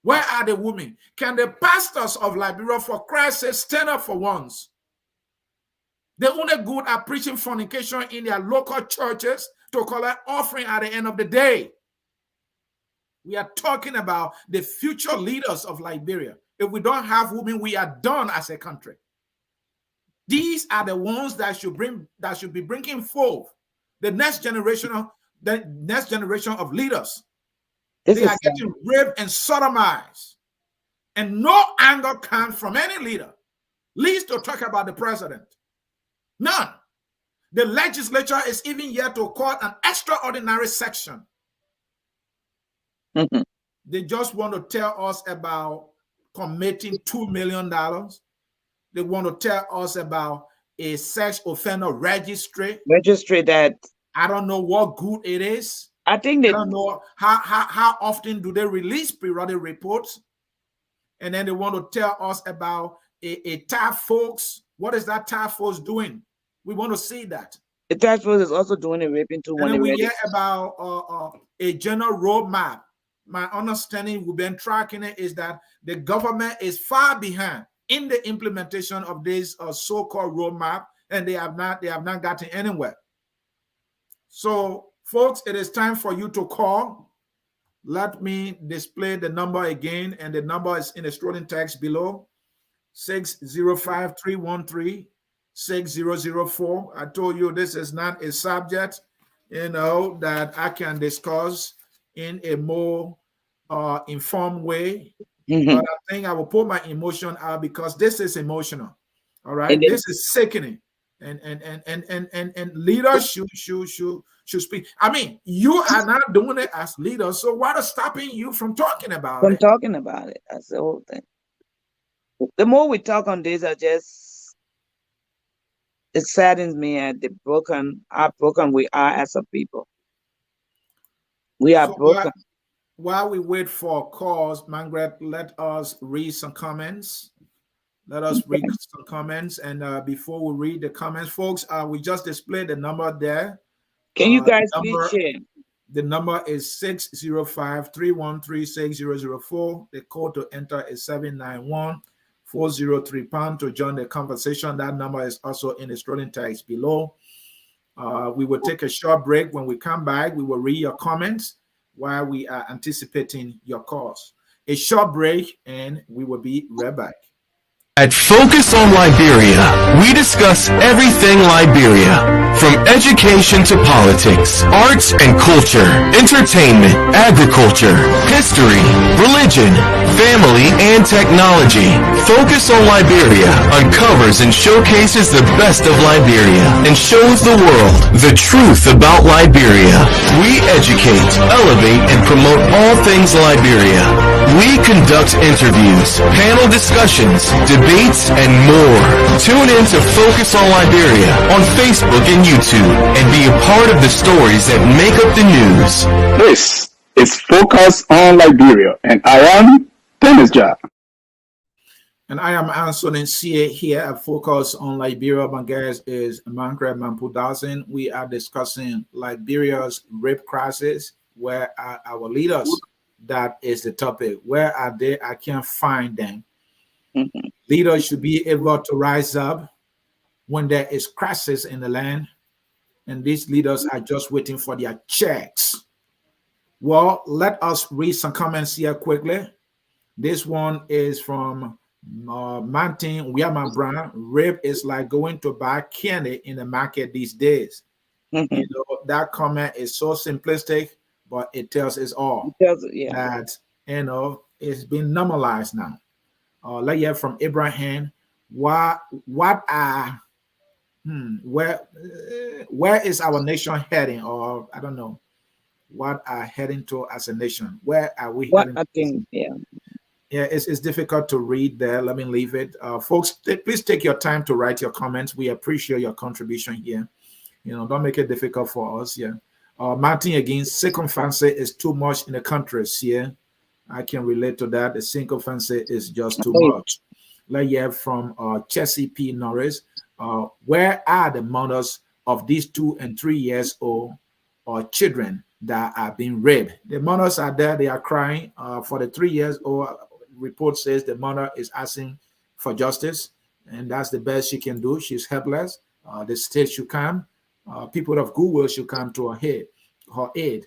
Where are the women? Can the pastors of Liberia, for Christ's sake, stand up for once? The only good are preaching fornication in their local churches to collect offering at the end of the day. We are talking about the future leaders of Liberia. If we don't have women, we are done as a country. These are the ones that should be bringing forth the next generation of leaders. They are getting raped and sodomized, and no anger comes from any leader, least to talk about the president. None. The legislature is even yet to call an extraordinary section. They just want to tell us about committing $2 million. They want to tell us about a sex offender registry. Registry that I don't know what good it is. I think they don't know how often do they release periodic reports. And then they want to tell us about a task force. What is that task force doing? We want to see that. The task force is also doing a raping too. And then we hear about a general roadmap. My understanding, we've been tracking it, is that the government is far behind in the implementation of this so-called roadmap, and they have not gotten anywhere. So, folks, it is time for you to call. Let me display the number again, and the number is in the scrolling text below: 605-313-6004. I told you this is not a subject, that I can discuss in a more informed way. But I think I will put my emotion out because this is emotional. All right, this is sickening, and leaders should speak. I mean, you are not doing it as leaders, so what is stopping you from talking about it? Talking about it. That's the whole thing. The more we talk on this, it saddens me at how broken we are as a people. We are broken. While we wait for calls, Margaret, let us read some comments. Let us read some comments. And before we read the comments, folks, we just displayed the number there. Can you guys please share? The number is 605-313-6004. The code to enter is 791-403 # to join the conversation. That number is also in the scrolling text below. We will take a short break. When we come back, we will read your comments while we are anticipating your calls. A short break, and we will be right back. At Focus on Liberia, we discuss everything Liberia, from education to politics, arts and culture, entertainment, agriculture, history, religion, family, and technology. Focus on Liberia uncovers and showcases the best of Liberia and shows the world the truth about Liberia. We educate, elevate, and promote all things Liberia. We conduct interviews, panel discussions, debates, and more. Tune in to Focus on Liberia on Facebook and YouTube and be a part of the stories that make up the news. This is Focus on Liberia, and I am Dennis Jah. And I am Anson CA here at Focus on Liberia. My guest is Margaret Mampu-Dawson. We are discussing Liberia's rape crisis. Where are our leaders? That is the topic. Where are they? I can't find them. Leaders should be able to rise up when there is crisis in the land, and these leaders are just waiting for their checks. Well, let us read some comments here quickly. This one is from Martin Wiaman Brown. Rape is like going to buy candy in the market these days. That comment is so simplistic, but it tells us all that it's been normalized now. Let's hear from Abraham. Where is our nation heading? Or I don't know what are heading to as a nation. Where are we heading? I think, yeah. Yeah, it's difficult to read there. Let me leave it. Folks, please take your time to write your comments. We appreciate your contribution here. Don't make it difficult for us. Yeah. Martin again, circumference is too much in the countries here. I can relate to that. The circumference is just too much. Let's hear from Chessie P. Norris. Where are the mothers of these 2 and 3 years old or children that are being raped? The mothers are there. They are crying. For the 3 years old, report says the mother is asking for justice, and that's the best she can do. She's helpless. The state should come. People of goodwill should come to her aid.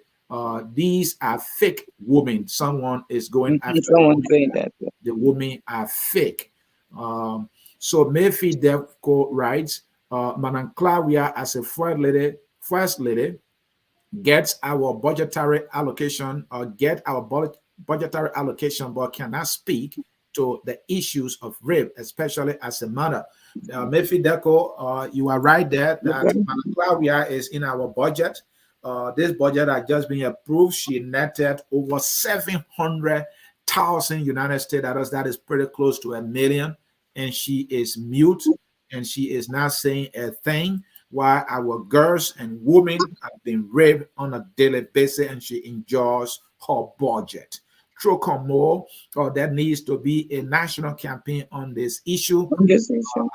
These are fake women. Someone is going after someone saying that. The women are fake. So Mayfi Devco writes, Madam Claudia, as a first lady, gets our budgetary allocation budgetary allocation, but cannot speak to the issues of rape, especially as a mother. Mayfi Deco, you are right there that Madam Claudia is in our budget. This budget has just been approved. She netted over 700,000 United States dollars. That is pretty close to $1 million. And she is mute, and she is not saying a thing, while our girls and women have been raped on a daily basis, and she enjoys her budget. More, there needs to be a national campaign on this issue.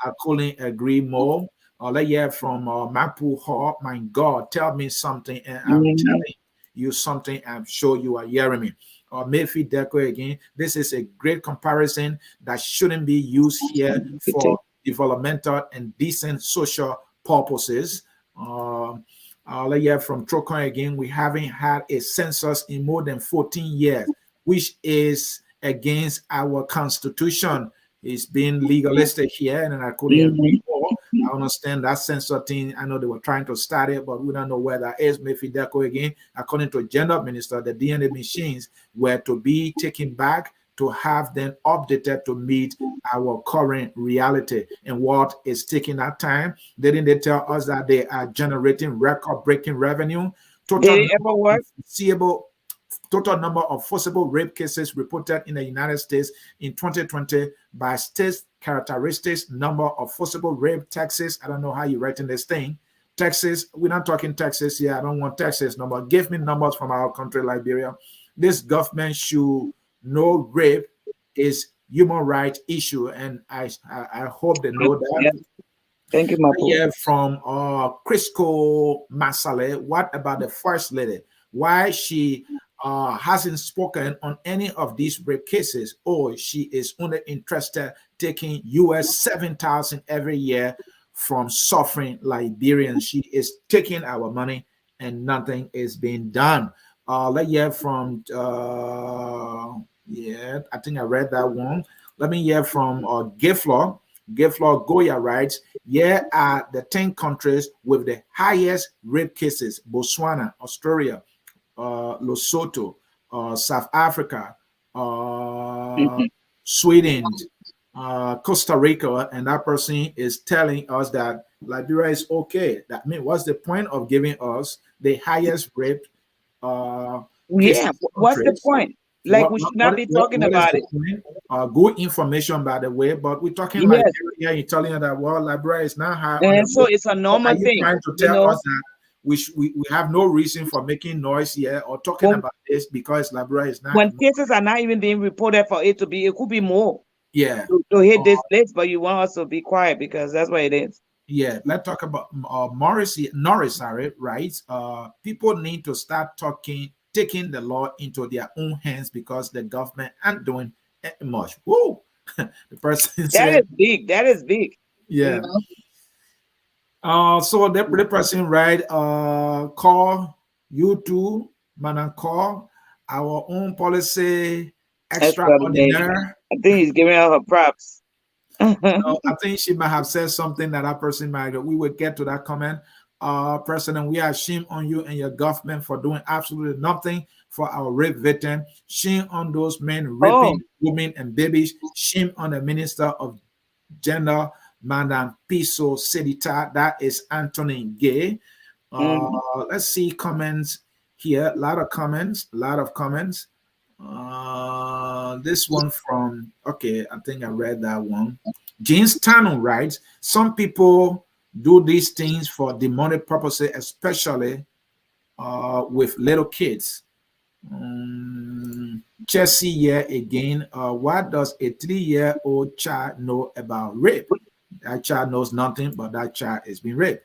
I couldn't agree more. Let's hear from Mapu Hall. My God, tell me something, and I'm telling you something. I'm sure you are hearing me. Mayfi Deco again. This is a great comparison that shouldn't be used here for developmental and decent social purposes. Let's hear from Trocon again. We haven't had a census in more than 14 years, which is against our constitution. It's been legalistic here, and I couldn't agree more. I understand that census thing. I know they were trying to start it, but we don't know where that is. Mayfi Deco again. According to gender minister, the DNA machines were to be taken back to have them updated to meet our current reality. And what is taking that time? Didn't they tell us that they are generating record-breaking revenue? Did it ever work? Total number of forcible rape cases reported in the United States in 2020 by state characteristics, number of forcible rape, Texas. I don't know how you're writing this thing. Texas, we're not talking Texas here. I don't want Texas number. Give me numbers from our country, Liberia. This government should know rape is human rights issue, and I hope they know that. Yeah. Thank you, Mapu. Here from Crisco Masale. What about the first lady? Why she hasn't spoken on any of these rape cases, or she is only interested taking US 7,000 every year from suffering Liberians. She is taking our money and nothing is being done. Let's hear from I think I read that one. Let me hear from Gayflow. Gayflow Goya writes, here are the 10 countries with the highest rape cases: Botswana, Australia, Lesotho, South Africa, Sweden, Costa Rica, and that person is telling us that Liberia is okay. That means, what's the point of giving us the highest rape? What's the point? Like, we should not be talking about it. Good information, by the way, but we're talking like you're telling us that, well, Liberia is not high. And so it's a normal thing. Trying to tell us that we have no reason for making noise here or talking about this because Liberia is not. When cases are not even being reported for it to be, it could be more. Yeah. To hit this list, but you want us to be quiet because that's what it is. Yeah, let's talk about Norris, right? People need to start taking the law into their own hands because the government ain't doing much. Whoa. The person said, is big. That is big. Yeah. You know? So the person call YouTube, man, call our own policy extraordinary. I think he's giving her props. I think she might have said something that person might. We will get to that comment. President, we are shame on you and your government for doing absolutely nothing for our rape victims. Shame on those men raping women and babies. Shame on the Minister of Gender, Madam Piso Sedita. That is Anthony Gay. Let's see comments here. A lot of comments. This one from, okay, I think I read that one. James Tano writes, some people do these things for demonic purposes, especially with little kids. Chelsea here again. What does a 3-year-old child know about rape? That child knows nothing, but that child is being raped.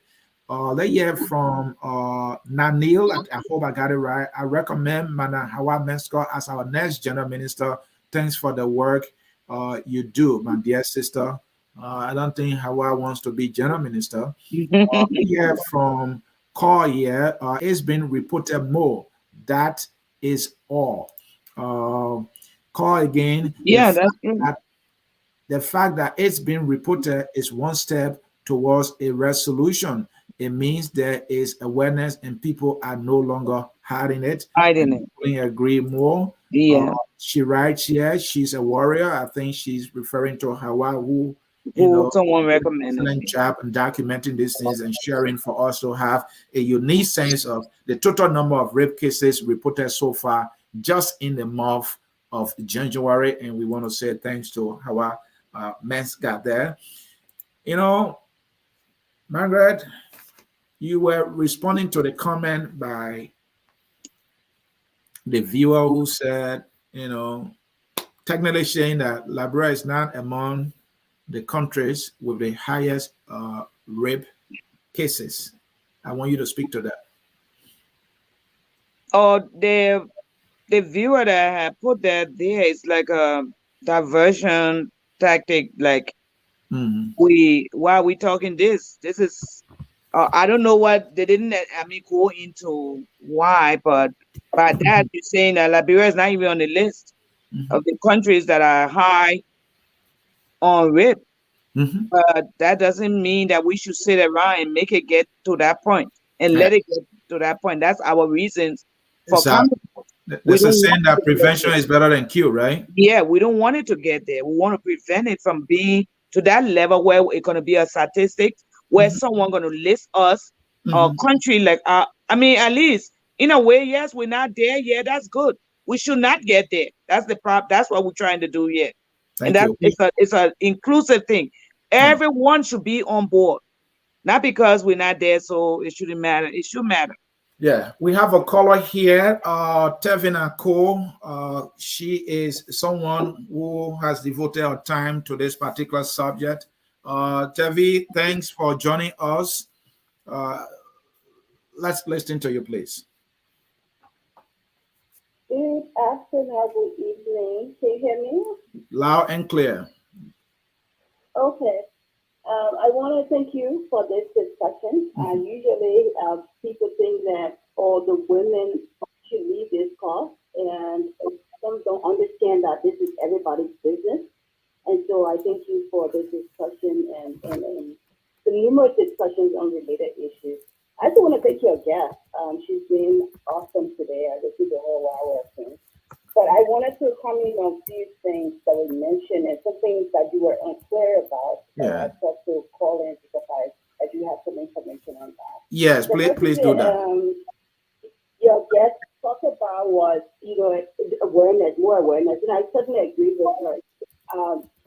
Let's hear from Nanil. I hope I got it right. I recommend Mana Hawa Menskor as our next general minister. Thanks for the work you do, my dear sister. I don't think Hawa wants to be general minister. Hear from Call here. It's been reported more. That is all. Call again. Yeah, that's true. The fact that it's been reported is one step towards a resolution. It means there is awareness and people are no longer hiding it. Hiding it. I agree more. Yeah. She writes here, she's a warrior. I think she's referring to Hawa, who someone recommended. Excellent job in documenting these things and sharing for us to have a unique sense of the total number of rape cases reported so far just in the month of January. And we want to say thanks to Hawa Mens got there. Margaret, you were responding to the comment by the viewer who said, technically saying that Liberia is not among the countries with the highest rape cases. I want you to speak to that. Oh, the viewer that I had put that there is like a diversion tactic. Like why are we talking this? This is I don't know what they didn't go into why, but by that you're saying that Liberia is not even on the list of the countries that are high on rape. But that doesn't mean that we should sit around and make it get to that point and let it get to that point. That's our reasons for coming. There's a saying that prevention is better than cure, right? Yeah, we don't want it to get there. We want to prevent it from being to that level where it's going to be a statistic where someone going to list us a country like at least in a way, yes, we're not there. Yeah, that's good. We should not get there. That's the problem. That's what we're trying to do here. It's an inclusive thing. Everyone should be on board. Not because we're not there, so it shouldn't matter. It should matter. Yeah, we have a caller here, Tevina Cole. She is someone who has devoted her time to this particular subject. Tevi, thanks for joining us. Let's listen to you, please. Good afternoon, good evening. Can you hear me? Loud and clear. Okay. I want to thank you for this discussion. Usually, people think that all the women should lead this cause, and some don't understand that this is everybody's business. And so I thank you for this discussion and the numerous discussions on related issues. I also want to thank your guest. She's been awesome today. I listened to the whole hour of things. But I wanted to comment on a few things that were mentioned and some things that you were unclear about. Yeah. I thought to call in because I do have some information on that. Yes, please do that. Your guest talked about was, awareness, more awareness, and I certainly agree with her.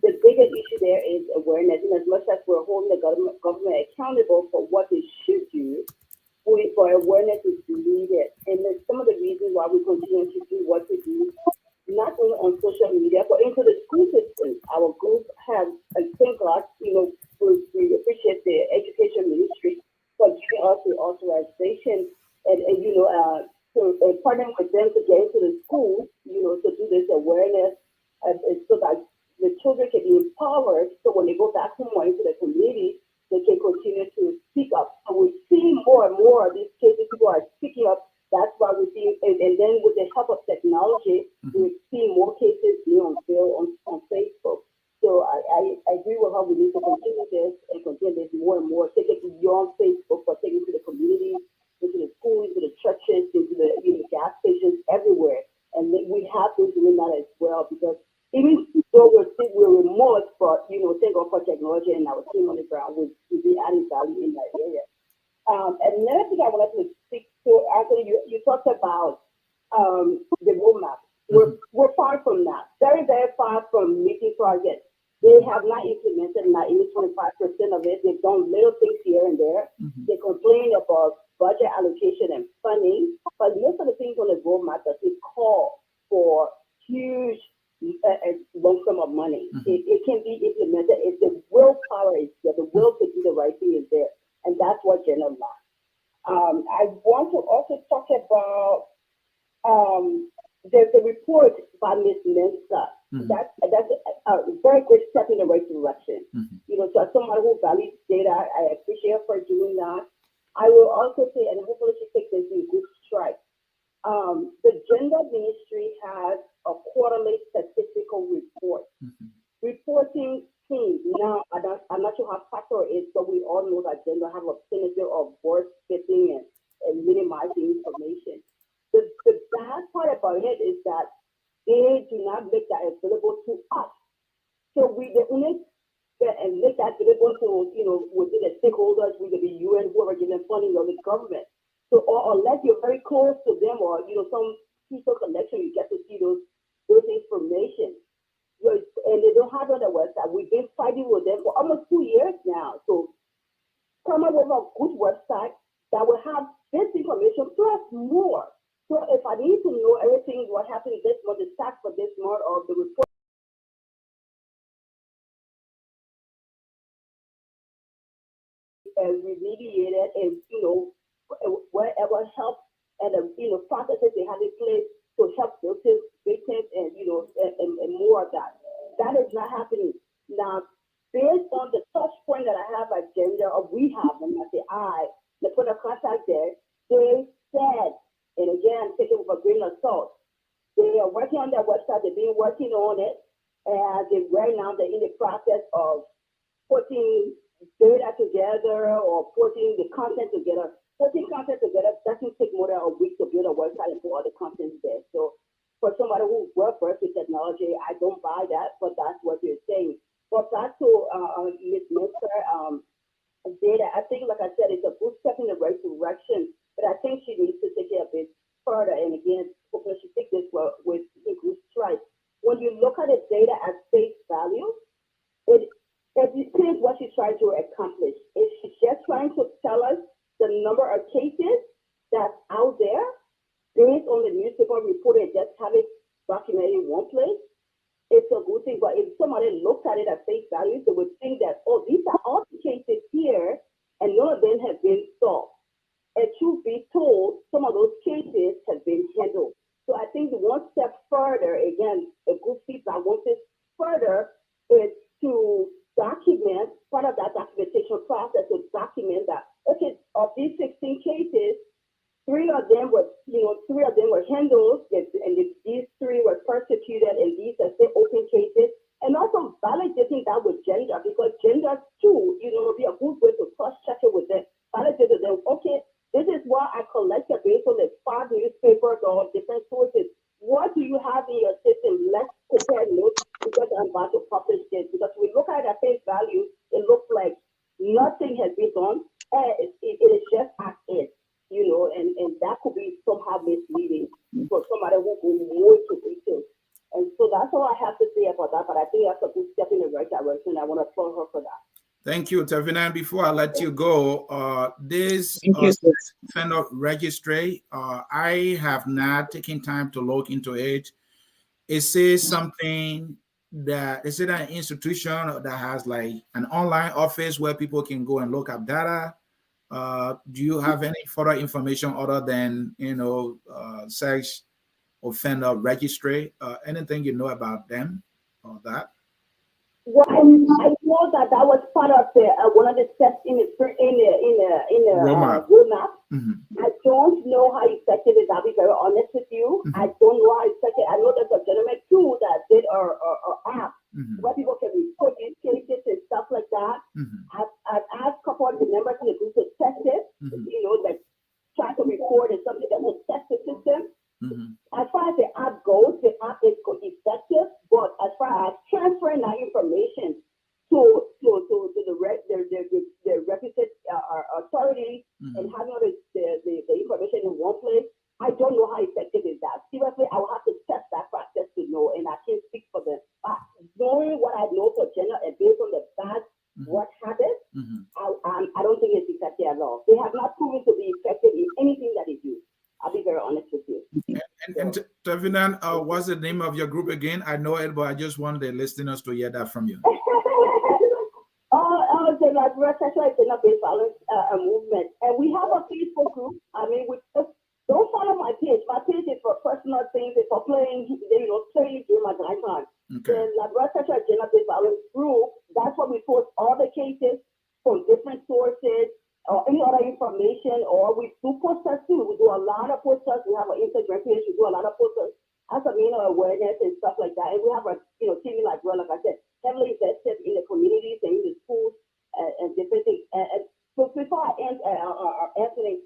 The bigger issue there is awareness, and as much as we're holding the government accountable for what they should do, for awareness is needed. And there's some of the reasons why we continue to do what we do, not only on social media, but into the school system. Our group has, I think, we appreciate the education ministry for giving us the authorization and to partner with them to get into the schools, to do this awareness so that the children can be empowered. So when they go back home or into the community, they can continue to speak up. And we see more and more of these cases, people are speaking up. That's why we see, and then with the help of technology, we see more cases being unveiled on Facebook. So I agree with how we need to continue this and continue this more and more. Take it beyond Facebook, but take it to the communities, into the schools, into the churches, into the gas stations, everywhere. And we have to do that as well, because even though we're remote, but thank God for technology and our team on the ground will be adding value in that area. And another thing I wanted to speak to, Anthony, you talked about the roadmap. We're far from that. Very, very far from meeting targets. They have not implemented not even 25% of it. They've done little things here and there. They complain about budget allocation and funding, but most of the things on the roadmap that they call for huge lump sum of money. It can be implemented if the willpower is there, the will to do the right thing is there, and that's what Jenna lost. I want to also talk about there's a report by Ms. Mensa. That's a very good step in the right direction. You know, so as someone who values data, I appreciate her for doing that. I will also say, and hopefully she takes this in good stride. The gender ministry has a quarterly statistical report. Reporting teams. Now, I'm not sure how factor it is, but we all know that gender have a tendency of word skipping and minimizing information. The bad part about it is that they do not make that available to us. So they only make that available to, you know, within the stakeholders, whether the UN, whoever gives them funding, or the government. So, or unless you're very close to them, or, you know, some peaceful connection, you get to see those information. And they don't have it on their website. We've been fighting with them for almost 2 years now. So come up with a good website that will have this information plus more. So if I need to know everything, what happened this month, the stats for this month, or the report remediated, and, you know, whatever help and, you know, processes they have in place to help victims and, you know, and more of that. That is not happening. Now, based on the touch point that I have at gender, or we have, and I say the point of contact there, they said, and again, I'm taking it with a grain of salt, they are working on their website, they've been working on it, and right now they're in the process of putting data together or putting the content together. Putting content together doesn't take more than a week to build a website and put all the content there. So for somebody who works with technology, I don't buy that, but that's what you're saying. But back to Ms. Mr. Data, I think, like I said, it's a good step in the right direction, but I think she needs to take it a bit further. And again, hopefully she takes this with good stride. When you look at the data at face value, it depends what she's trying to accomplish. Is she just trying to tell us the number of cases that's out there based on the newspaper reporting, just have it documented in one place? It's a good thing, but if somebody looks at it at face value, they would think that, oh, these are all the cases here, and none of them have been solved. And truth be told, some of those cases have been handled. So I think one step further, again, a good feedback, one step further is to document, part of that documentation process to document that, okay, of these 16 cases, three of them were handled, and these three were persecuted, and these are still open cases. And also validating that with gender, because gender too, you know, will be a good way to cross-check it with them. Validate them, okay, this is what I collected based on the 5 newspapers or different sources. What do you have in your system? Let's compare notes, because I'm about to publish this. Because we look at it at face value, it looks like nothing has been done. It is just as is, you know, and that could be somehow misleading for somebody who go more into detail. And so that's all I have to say about that. But I think that's a good step in the right direction. I want to applaud her for that. Thank you, Tevina. And before I let you go, this Fender Registry, I have not taken time to look into it. It says something that, is it an institution that has like an online office where people can go and look up data? Do you have any further information other than, you know, sex offender registry? Anything you know about them or that? Well, I know that was part of the one of the steps in the roadmap. I don't know how effective it is. I'll be very honest with you. I don't know how effective. I know there's a gentleman too that did our app where people can report these cases and stuff like that. I've asked a couple of the members in the group to test it. You know, like try to report is something that will test the system. As far as the app goes, the app is effective, but as far as transferring that information to the requisite authority and having all the information in one place, I don't know how effective is that. Seriously, I will have to test that. But And Tavina, what's the name of your group again? I know it, but I just want the listeners to hear that from you. The Liberia Sexual and Gender-Based Violence Movement, and we have a Facebook group. I mean, we just don't follow my page. My page is for personal things. It's for playing, playing during my time. Okay. The Liberia Sexual and Gender-Based Violence group. That's where we post all the cases from different sources or any other information. Or we do posters too. We do a lot of posters. We have an Instagram page. We do a lot of posters as a awareness and stuff like that. And we have a TV Liberia, like I said, heavily invested in the communities and in the schools and different things. And so before I answering,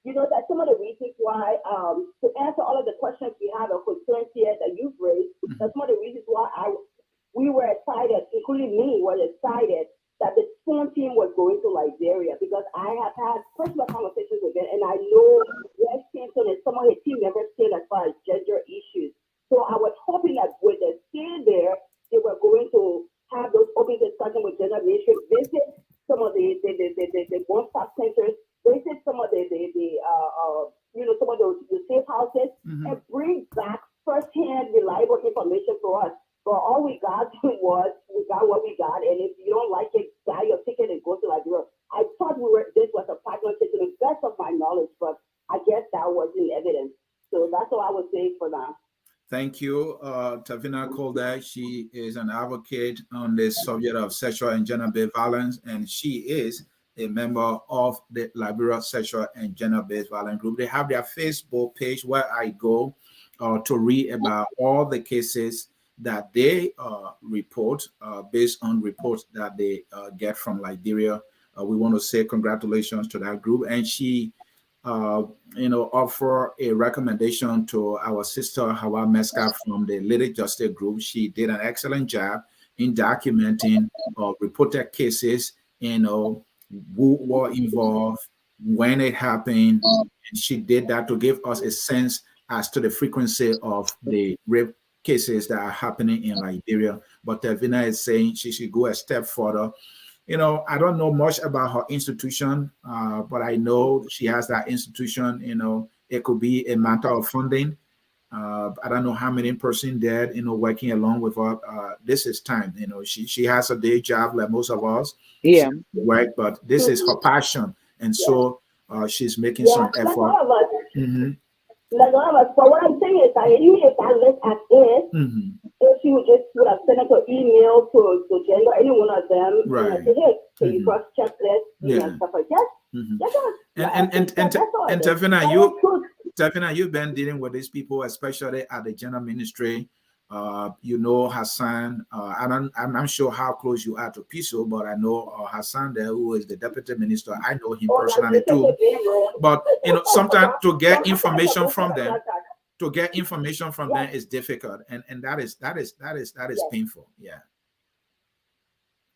that some of the reasons why, to answer all of the questions we have or concerns here that you've raised, that's one of the reasons why we were excited, including me, was excited that the SPOON team was going to Liberia, because I have had personal conversations with them, and I know West Kingston and some of his team members still as far as gender issues. So I was hoping that with the stay there, they were going to have those open discussions with gender issues, visit some of the one-stop centers, visit some of the some of the safe houses, and bring back first-hand reliable information for us. But all we got was we got what we got, and if you don't like it, buy your ticket and go to Liberia. I thought this was a partnership to the best of my knowledge, but I guess that wasn't evidence. So that's all I would say for now. Thank you, Tavina Koldak. She is an advocate on the subject of sexual and gender-based violence, and she is a member of the Liberia Sexual and Gender-Based Violence Group. They have their Facebook page where I go to read about all the cases that they report based on reports that they get from Liberia. We want to say congratulations to that group. And she offer a recommendation to our sister Hawa Meska from the Lady Justice Group. She did an excellent job in documenting reported cases, who were involved, when it happened. And she did that to give us a sense as to the frequency of the rape cases that are happening in Liberia. But Tavina is saying she should go a step further. I don't know much about her institution, but I know she has that institution. It could be a matter of funding. I don't know how many person there, working along with her. This is time. She has a day job like most of us. Yeah. Work, but this is her passion, and so she's making some effort. Like all of us. But what I'm saying is that even if that list as is, if she would have sent us an email to gender, any one of them, right? And say, hey, can you cross check this and stuff like that? And Tavina, you've been dealing with these people, especially at the gender ministry. Hassan. I'm not sure how close you are to Piso, but I know Hassan there, who is the deputy minister. I know him personally too. But sometimes to get information from them, is difficult, and that is painful. Yeah.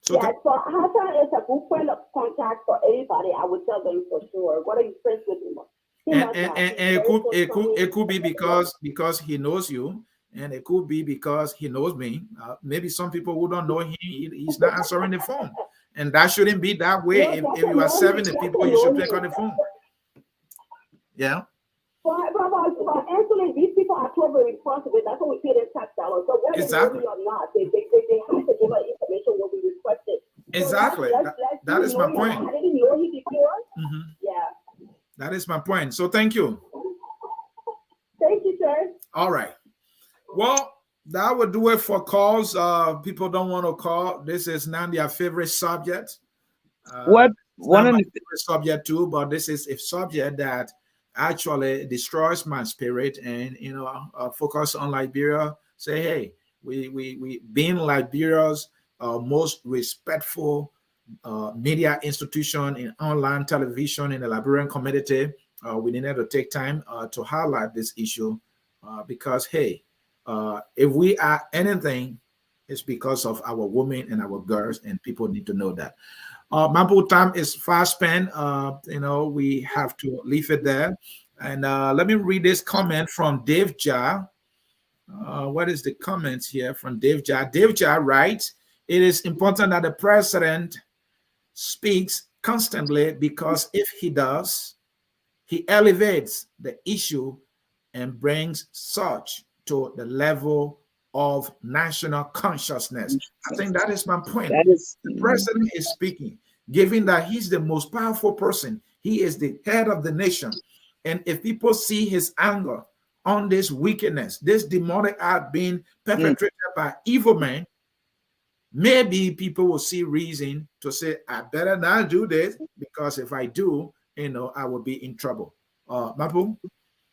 So Hassan is a good point of contact for anybody. I would tell them for sure. What are you friends with him? And it could be because he knows you. And it could be because he knows me. Maybe some people who don't know him, he's not answering the phone. And that shouldn't be that way. If you are serving the people, you should pick on the phone. Yeah. For answering, these people are totally responsible. That's what we pay them tax dollars. So whether exactly. or not, they have to give us information when we request it. Exactly. So that is my point. I didn't know he before. Yeah. That is my point. So thank you. Thank you, sir. All right. Well, that would do it for calls. People don't want to call. This is not their favorite subject. One of the favorite subject too, but this is a subject that actually destroys my spirit. And focus on Liberia. Say, hey, we being Liberia's most respectful media institution in online television in the Liberian community. We needed to take time to highlight this issue because, hey. If we are anything, it's because of our women and our girls, and people need to know that. Mambo time is fast spent. We have to leave it there. And let me read this comment from Dave Ja. What is the comments here from Dave Ja? Dave Ja writes, it is important that the president speaks constantly, because if he does, he elevates the issue and brings such to the level of national consciousness. I think that is my point. That is, the president is speaking, given that he's the most powerful person. He is the head of the nation. And if people see his anger on this wickedness, this demonic act being perpetrated by evil men, maybe people will see reason to say, I better not do this, because if I do, I will be in trouble. Mapu?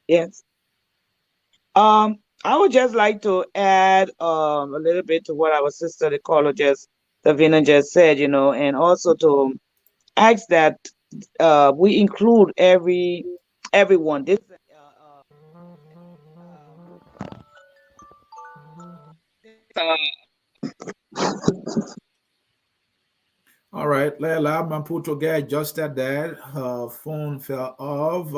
yes. I would just like to add a little bit to what our sister, the caller Davina just said, and also to ask that we include everyone. This All right, let allow Mapu to get adjusted there. Her phone fell off,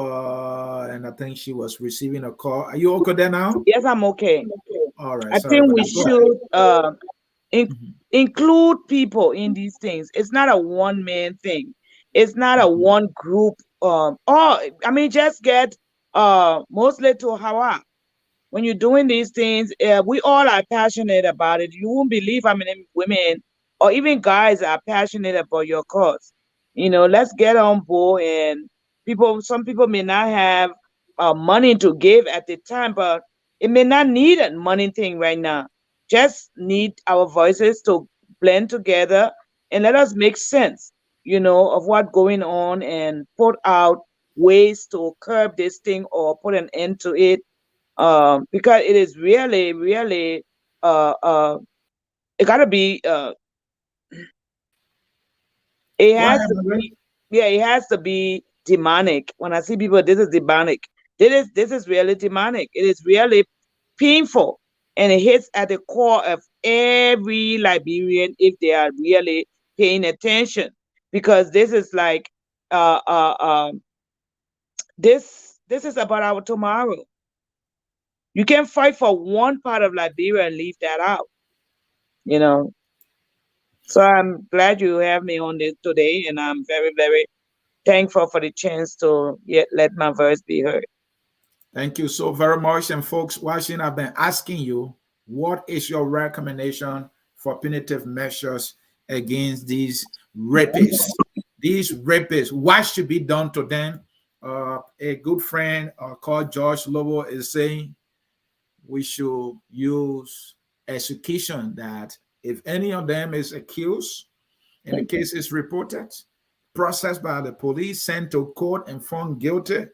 and I think she was receiving a call. Are you okay there now? Yes, I'm okay. All right, I sorry think about we that. should include people in these things. It's not a one-man thing. It's not a one group. Just get mostly to Hawa. When you're doing these things, we all are passionate about it. You won't believe how many women or even guys are passionate about your cause. Let's get on board. And some people may not have money to give at the time, but it may not need a money thing right now. Just need our voices to blend together and let us make sense, of what's going on, and put out ways to curb this thing or put an end to it, because it is really, really, it gotta be, it Go has ahead, to Marie. be, yeah, it has to be demonic. When I see people, this is demonic. This is really demonic. It is really painful, and it hits at the core of every Liberian if they are really paying attention, because this is like, uh, uh, um, this is about our tomorrow. You can fight for one part of Liberia and leave that out, you know. So I'm glad you have me on this today, and I'm very, very thankful for the chance to let my voice be heard. Thank you so very much. And folks watching, I've been asking you, what is your recommendation for punitive measures against these rapists? These rapists, what should be done to them? A good friend called George Lobo is saying we should use execution, that if any of them is accused and the case is reported, processed by the police, sent to court and found guilty,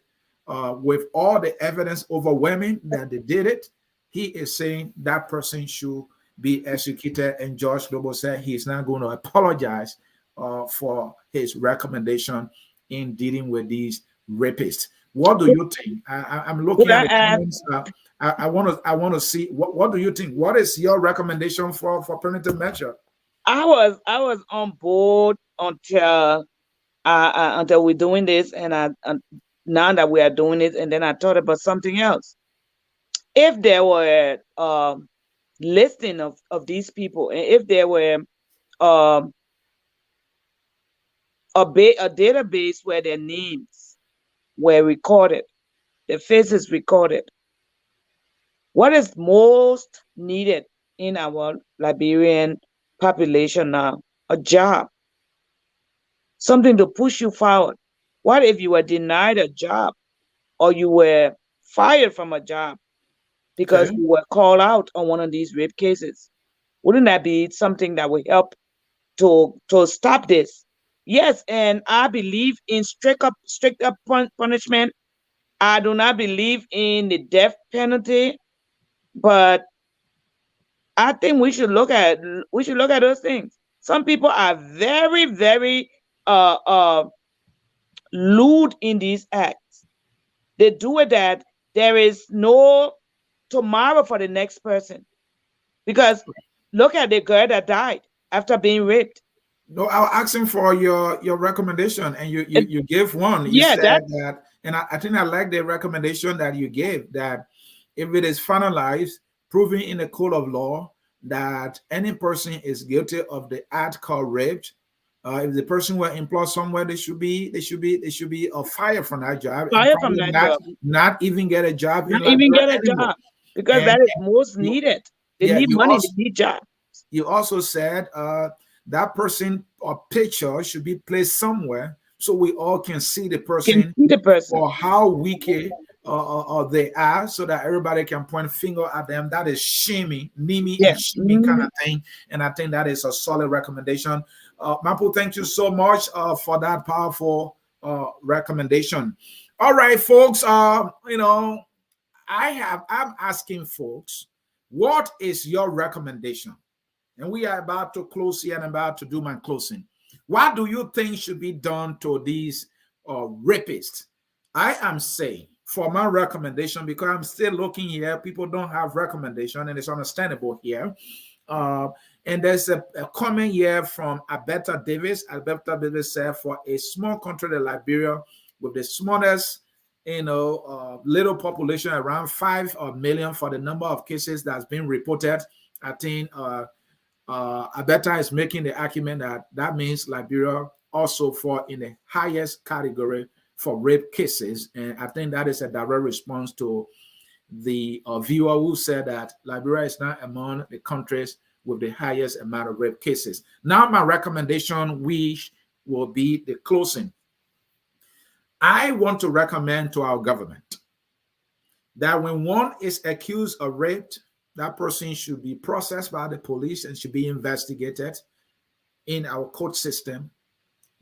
with all the evidence overwhelming that they did it, he is saying that person should be executed. And George Lobo said he's not going to apologize for his recommendation in dealing with these rapists. What do you think? I'm looking at the comments. I want to see what do you think? What is your recommendation for punitive measure? I was on board until we're doing this, and now that we are doing it, and then I thought about something else. If there were listing of these people, and if there were a database where their names were recorded, their faces recorded, what is most needed in our Liberian population now? A job, something to push you forward. What if you were denied a job, or you were fired from a job because you were called out on one of these rape cases? Wouldn't that be something that would help to stop this? Yes, and I believe in strict up punishment. I do not believe in the death penalty, but I think we should look at those things. Some people are very, very lewd in these acts. They do it that there is no tomorrow for the next person. Because look at the girl that died after being raped. No, I was asking for your recommendation, and you gave one. You Yeah, said that, and I think I like the recommendation that you gave, that if it is finalized, proving in the code of law that any person is guilty of the act called rape, If the person were employed somewhere, they should be fired from that job, and Fire from probably that job. not even get a job in Not even Liberia get a anymore. job, because And that is most you, needed. They yeah, need you money, also, they need jobs. you also said that person or picture should be placed somewhere so we all can see the person or how wicked they are, so that everybody can point a finger at them. That is shaming, naming and shaming kind of thing. And I think that is a solid recommendation. Mapu, thank you so much for that powerful recommendation. All right, folks. You know, I'm asking folks, what is your recommendation? And we are about to close here and about to do my closing. What do you think should be done to these rapists? I am saying, for my recommendation, because I'm still looking here, people don't have recommendation, and it's understandable here. And there's a comment here from Alberta Davis. Alberta Davis said, for a small country like Liberia, with the smallest, little population, around 5 million for the number of cases that's been reported, I think Alberta is making the argument that means Liberia also fall in the highest category for rape cases. And I think that is a direct response to the viewer who said that Liberia is not among the countries with the highest amount of rape cases. Now, my recommendation will be the closing. I want to recommend to our government that when one is accused of rape, that person should be processed by the police and should be investigated in our court system.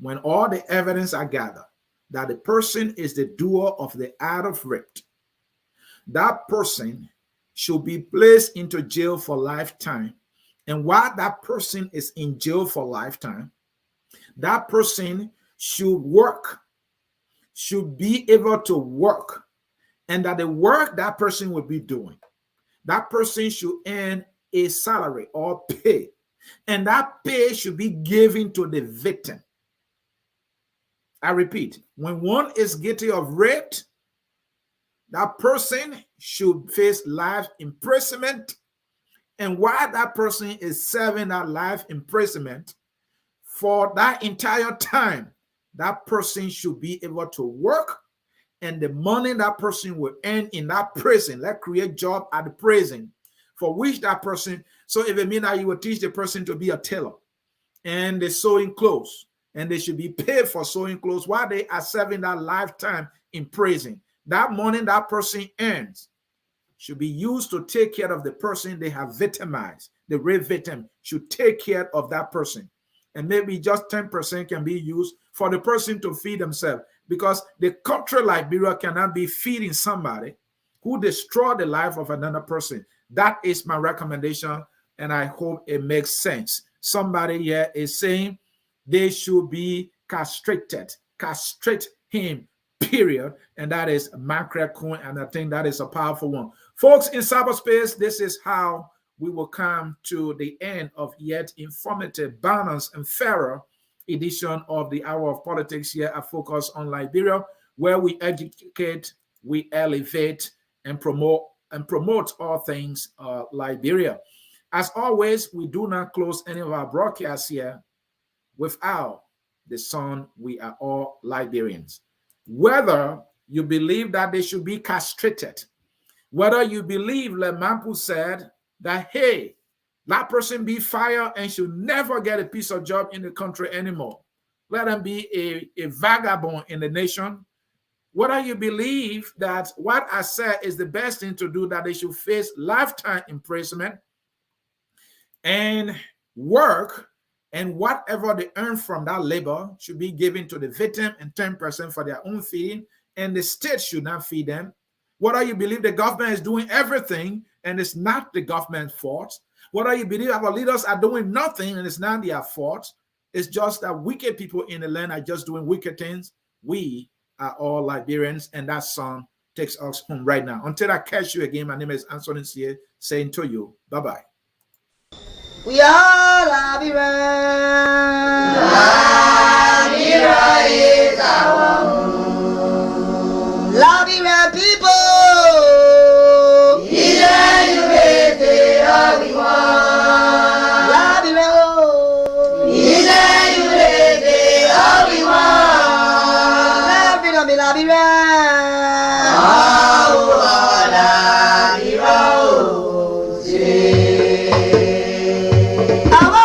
When all the evidence are gathered that the person is the doer of the act of rape, that person should be placed into jail for lifetime. And while that person is in jail for lifetime, that person should be able to work, and that the work that person will be doing, that person should earn a salary or pay, and that pay should be given to the victim. I repeat, when one is guilty of rape, that person should face life imprisonment, and while that person is serving that life imprisonment, for that entire time, that person should be able to work, and the money that person will earn in that prison, let's create job at the prison, for which that person, so if it means that you will teach the person to be a tailor, and they're sewing clothes, and they should be paid for sewing clothes while they are serving that lifetime in prison. That money that person earns should be used to take care of the person they have victimized. The rape victim should take care of that person. And maybe just 10% can be used for the person to feed themselves, because the country Liberia cannot be feeding somebody who destroyed the life of another person. That is my recommendation, and I hope it makes sense. Somebody here is saying they should be castrated. Castrate him, period. And that is Macra Kun, and I think that is a powerful one. Folks, in cyberspace, this is how we will come to the end of yet informative, balanced, and fairer edition of the Hour of Politics here at Focus on Liberia, where we educate, we elevate, and promote all things Liberia. As always, we do not close any of our broadcasts here without the song, "We Are All Liberians." Whether you believe that they should be castrated, whether you believe, like Mampu said, that, hey, that person be fired and should never get a piece of job in the country anymore. Let them be a vagabond in the nation. Whether you believe that what I said is the best thing to do, that they should face lifetime imprisonment and work, and whatever they earn from that labor should be given to the victim and 10% for their own feeding, and the state should not feed them. Whether you believe the government is doing everything and it's not the government's fault, whether you believe our leaders are doing nothing and it's not their fault, it's just that wicked people in the land are just doing wicked things. We are all Liberians, and that song takes us home right now. Until I catch you again, my name is Anthony C. saying to you, bye-bye. We are Liberians. Liberia is our home. Liberia people.